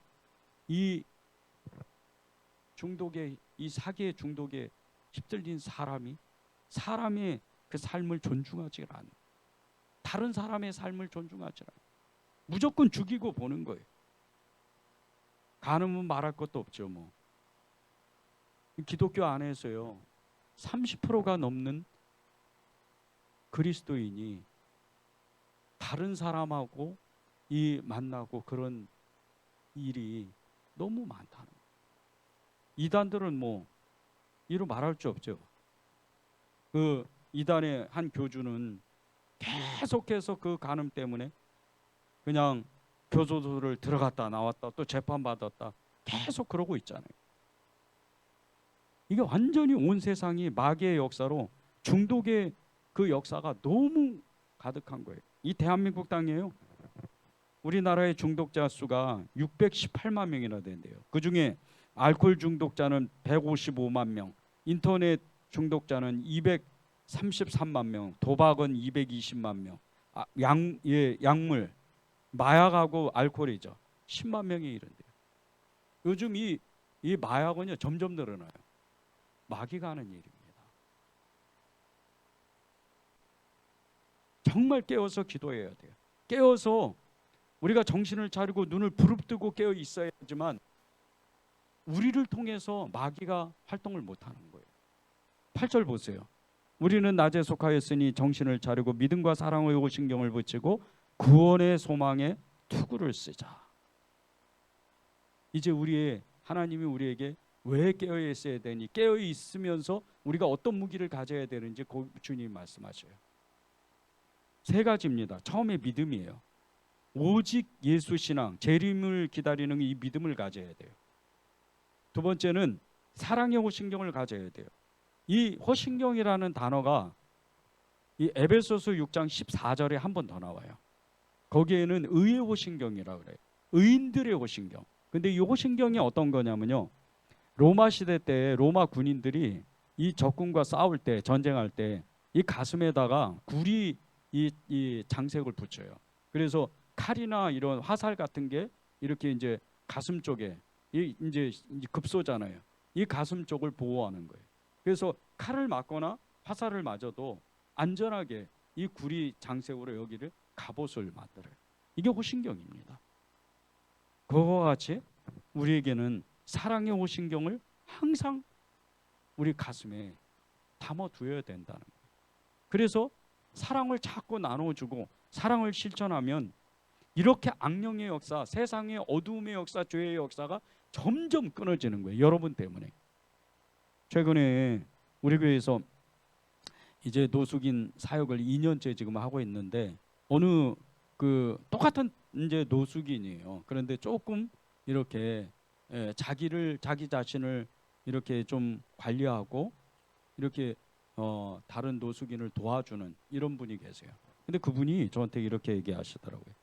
S1: 이 중독에, 이 사기의 중독에 휩들린 사람의 그 삶을 존중하지 않아요. 다른 사람의 삶을 존중하지 않아요. 무조건 죽이고 보는 거예요. 간음은 말할 것도 없죠. 뭐 기독교 안에서요 30%가 넘는 그리스도인이 다른 사람하고 이 만나고 그런 일이 너무 많다는 거예요. 이단들은 뭐 이루 말할 수 없죠. 그 이단의 한 교주는 계속해서 그 간음 때문에 그냥 교도소를 들어갔다 나왔다 또 재판받았다 계속 그러고 있잖아요. 이게 완전히 온 세상이 마귀의 역사로 중독의 그 역사가 너무 가득한 거예요. 이 대한민국 땅이에요. 우리나라의 중독자 수가 618만 명이나 된대요. 그중에 알코올 중독자는 155만 명, 인터넷 중독자는 233만 명, 도박은 220만 명, 약물, 마약하고 알코올이죠. 10만 명이 이른대요. 요즘 이 마약은요 점점 늘어나요. 마귀가 하는 일입니다. 정말 깨어서 기도해야 돼요. 깨어서 우리가 정신을 차리고 눈을 부릅뜨고 깨어 있어야지만 우리를 통해서 마귀가 활동을 못하는 거예요. 8절 보세요. 우리는 낮에 속하였으니 정신을 차리고 믿음과 사랑의 오신경을 붙이고 구원의 소망에 투구를 쓰자. 이제 하나님이 우리에게 왜 깨어 있어야 되니, 깨어 있으면서 우리가 어떤 무기를 가져야 되는지 주님 말씀하셔요. 세 가지입니다. 처음에 믿음이에요. 오직 예수 신앙, 재림을 기다리는 이 믿음을 가져야 돼요. 두 번째는 사랑의 호신경을 가져야 돼요. 이 호신경이라는 단어가 이 에베소서 6장 14절에 한 번 더 나와요. 거기에는 의의 호신경이라고 그래요. 의인들의 호신경. 근데 이 호신경이 어떤 거냐면요. 로마 시대 때 로마 군인들이 이 적군과 싸울 때, 전쟁할 때 이 가슴에다가 구리 이 장색을 붙여요. 그래서 칼이나 이런 화살 같은 게 이렇게 이제 가슴 쪽에 이제 급소잖아요. 이 가슴 쪽을 보호하는 거예요. 그래서 칼을 맞거나 화살을 맞아도 안전하게 이 구리 장색으로 여기를 갑옷을 만들어요. 이게 호신경입니다. 그와 같이 우리에게는 사랑의 호신경을 항상 우리 가슴에 담아두어야 된다는 거예요. 그래서 사랑을 자꾸 나눠주고 사랑을 실천하면 이렇게 악령의 역사, 세상의 어두움의 역사, 죄의 역사가 점점 끊어지는 거예요. 여러분 때문에. 최근에 우리 교회에서 이제 노숙인 사역을 2년째 지금 하고 있는데 어느 그 똑같은 이제 노숙인이에요. 그런데 조금 이렇게 자기 자신을 이렇게 좀 관리하고 이렇게 다른 노숙인을 도와주는 이런 분이 계세요. 근데 그분이 저한테 이렇게 얘기하시더라고요.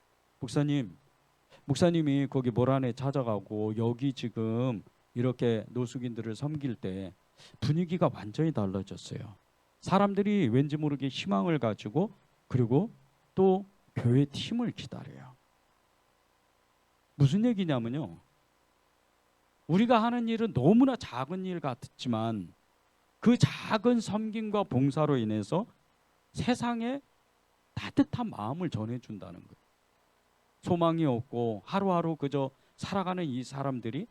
S1: 목사님이 거기 모란에 찾아가고 여기 지금 이렇게 노숙인들을 섬길 때 분위기가 완전히 달라졌어요. 사람들이 왠지 모르게 희망을 가지고 그리고 또 교회 팀을 기다려요. 무슨 얘기냐면요, 우리가 하는 일은 너무나 작은 일 같지만 그 작은 섬김과 봉사로 인해서 세상에 따뜻한 마음을 전해준다는 거예요. 소망이 없고 하루하루 그저 살아가는 이 사람들이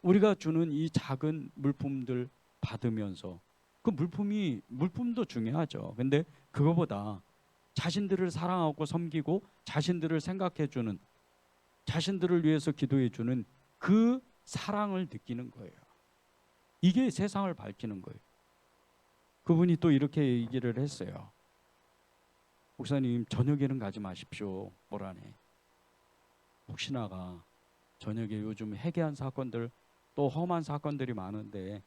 S1: 우리가 주는 이 작은 물품들 받으면서, 그 물품도 중요하죠. 근데 그거보다 자신들을 사랑하고 섬기고 자신들을 생각해 주는, 자신들을 위해서 기도해 주는 그 사랑을 느끼는 거예요. 이게 세상을 밝히는 거예요. 그분이 또 이렇게 얘기를 했어요. 목사님, 저녁에는 가지 마십시오. 모란에. 혹시나가 저녁에 요즘 해괴한 사건들, 또 험한 사건들이 많은데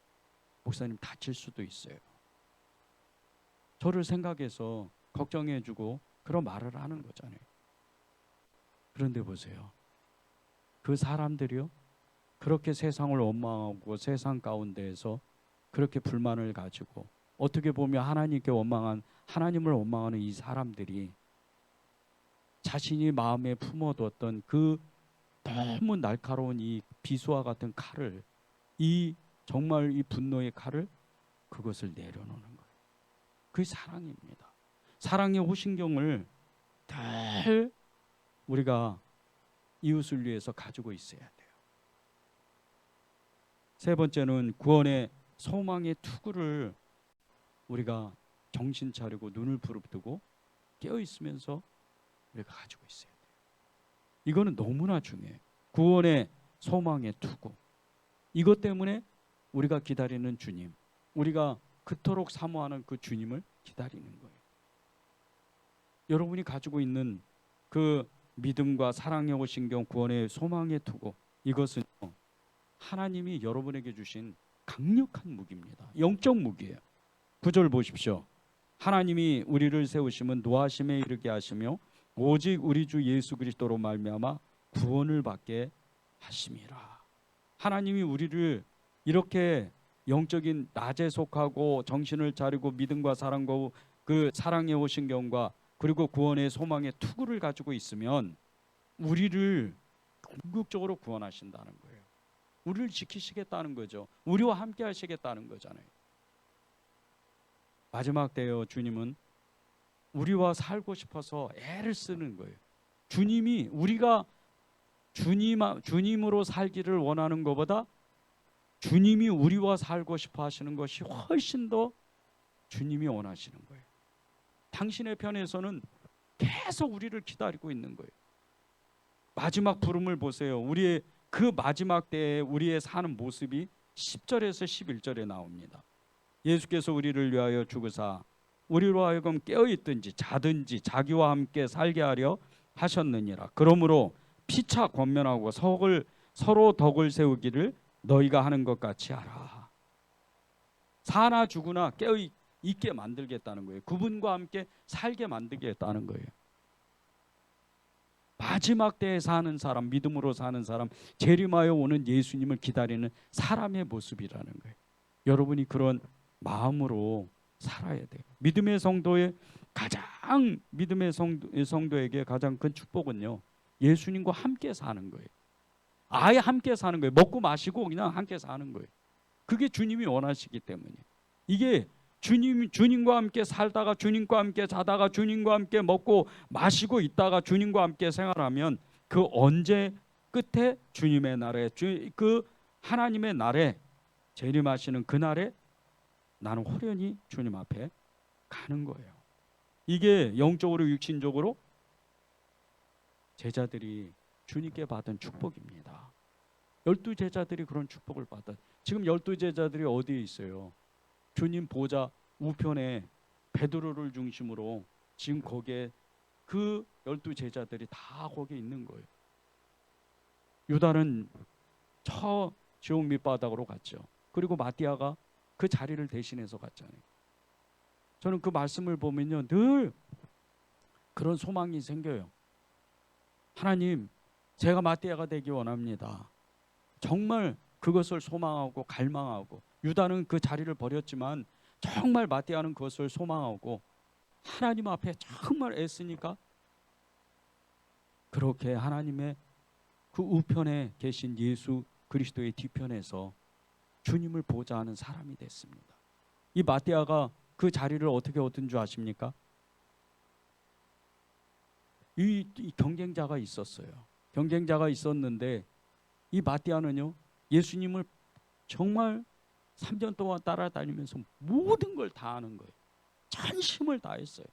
S1: 목사님 다칠 수도 있어요. 저를 생각해서 걱정해주고 그런 말을 하는 거잖아요. 그런데 보세요, 그 사람들이요, 그렇게 세상을 원망하고 세상 가운데에서 그렇게 불만을 가지고, 어떻게 보면 하나님을 원망하는 이 사람들이 자신이 마음에 품어뒀던 그 너무 날카로운 이 비수와 같은 칼을, 이 정말 이 분노의 칼을, 그것을 내려놓는 거예요. 그게 사랑입니다. 사랑의 호신경을 늘 우리가 이웃을 위해서 가지고 있어야 돼요. 세 번째는 구원의 소망의 투구를 우리가 정신 차리고 눈을 부릅뜨고 깨어 있으면서 우리가 가지고 있어야 돼요. 이거는 너무나 중요해요. 구원의 소망의 투구. 이것 때문에 우리가 기다리는 주님, 우리가 그토록 사모하는 그 주님을 기다리는 거예요. 여러분이 가지고 있는 그 믿음과 사랑의 호신경, 구원의 소망의 투구, 이것은 하나님이 여러분에게 주신 강력한 무기입니다. 영적 무기예요. 9절 보십시오. 하나님이 우리를 세우심은 노하심에 이르게 하시며 오직 우리 주 예수 그리스도로 말미암아 구원을 받게 하심이라. 하나님이 우리를 이렇게 영적인 낮에 속하고 정신을 차리고 믿음과 사랑과 그 사랑의 호신경과 그리고 구원의 소망의 투구를 가지고 있으면 우리를 궁극적으로 구원하신다는 거예요. 우리를 지키시겠다는 거죠. 우리와 함께 하시겠다는 거잖아요. 마지막 때요, 주님은 우리와 살고 싶어서 애를 쓰는 거예요. 주님이 우리가 주님으로 살기를 원하는 것보다 주님이 우리와 살고 싶어 하시는 것이 훨씬 더 주님이 원하시는 거예요. 당신의 편에서는 계속 우리를 기다리고 있는 거예요. 마지막 부름을 보세요. 우리의 그 마지막 때에 우리의 사는 모습이 10절에서 11절에 나옵니다. 예수께서 우리를 위하여 죽으사 우리로 하여금 깨어있든지 자든지 자기와 함께 살게 하려 하셨느니라. 그러므로 피차 권면하고 서로 덕을 세우기를 너희가 하는 것 같이 하라. 사나 죽으나 깨어있게 만들겠다는 거예요. 그분과 함께 살게 만들겠다는 거예요. 마지막 때에 사는 사람, 믿음으로 사는 사람, 재림하여 오는 예수님을 기다리는 사람의 모습이라는 거예요. 여러분이 그런 마음으로 살아야 돼요. 믿음의 성도에게 가장 큰 축복은요, 예수님과 함께 사는 거예요. 아예 함께 사는 거예요. 먹고 마시고 그냥 함께 사는 거예요. 그게 주님이 원하시기 때문에. 이게 주님과 함께 살다가 주님과 함께 자다가 주님과 함께 먹고 마시고 있다가 주님과 함께 생활하면 그 언제 끝에 주님의 날에 그 하나님의 날에 재림하시는 그날에 나는 호련히 주님 앞에 가는 거예요. 이게 영적으로 육신적으로 제자들이 주님께 받은 축복입니다. 12제자들이 그런 축복을 받았. 지금 12제자들이 어디에 있어요? 주님 보좌 우편에 베드로를 중심으로 지금 거기에 그 12제자들이 다 거기에 있는 거예요. 유다는 저 지옥 밑바닥으로 갔죠. 그리고 마띠아가 그 자리를 대신해서 갔잖아요. 저는 그 말씀을 보면요, 늘 그런 소망이 생겨요. 하나님, 제가 마띠아가 되기 원합니다. 정말 그것을 소망하고 갈망하고, 유다는 그 자리를 버렸지만 정말 마띠아는 그것을 소망하고 하나님 앞에 정말 애쓰니까 그렇게 하나님의 그 우편에 계신 예수 그리스도의 뒤편에서 주님을 보자 하는 사람이 됐습니다. 이 마띠아가 그 자리를 어떻게 얻은 줄 아십니까? 이 경쟁자가 있었어요. 경쟁자가 있었는데 이 마띠아는요, 예수님을 정말 3년 동안 따라다니면서 모든 걸 다 하는 거예요. 전심을 다했어요.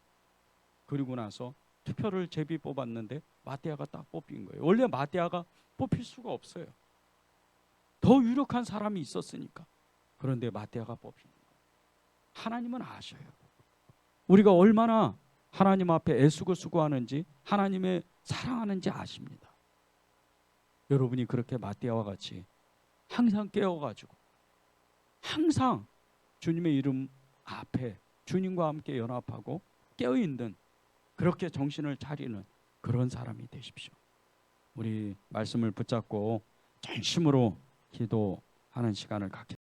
S1: 그리고 나서 투표를 제비 뽑았는데 마띠아가 딱 뽑힌 거예요. 원래 마띠아가 뽑힐 수가 없어요. 더 유력한 사람이 있었으니까. 그런데 마띠아가 뽑힌 거예요. 하나님은 아셔요. 우리가 얼마나 하나님 앞에 애쓰고 수고하는지, 하나님의 사랑하는지 아십니다. 여러분이 그렇게 마띠아와 같이 항상 깨어가지고 항상 주님의 이름 앞에 주님과 함께 연합하고 깨어있는, 그렇게 정신을 차리는 그런 사람이 되십시오. 우리 말씀을 붙잡고 전심으로 기도하는 시간을 갖겠습니다.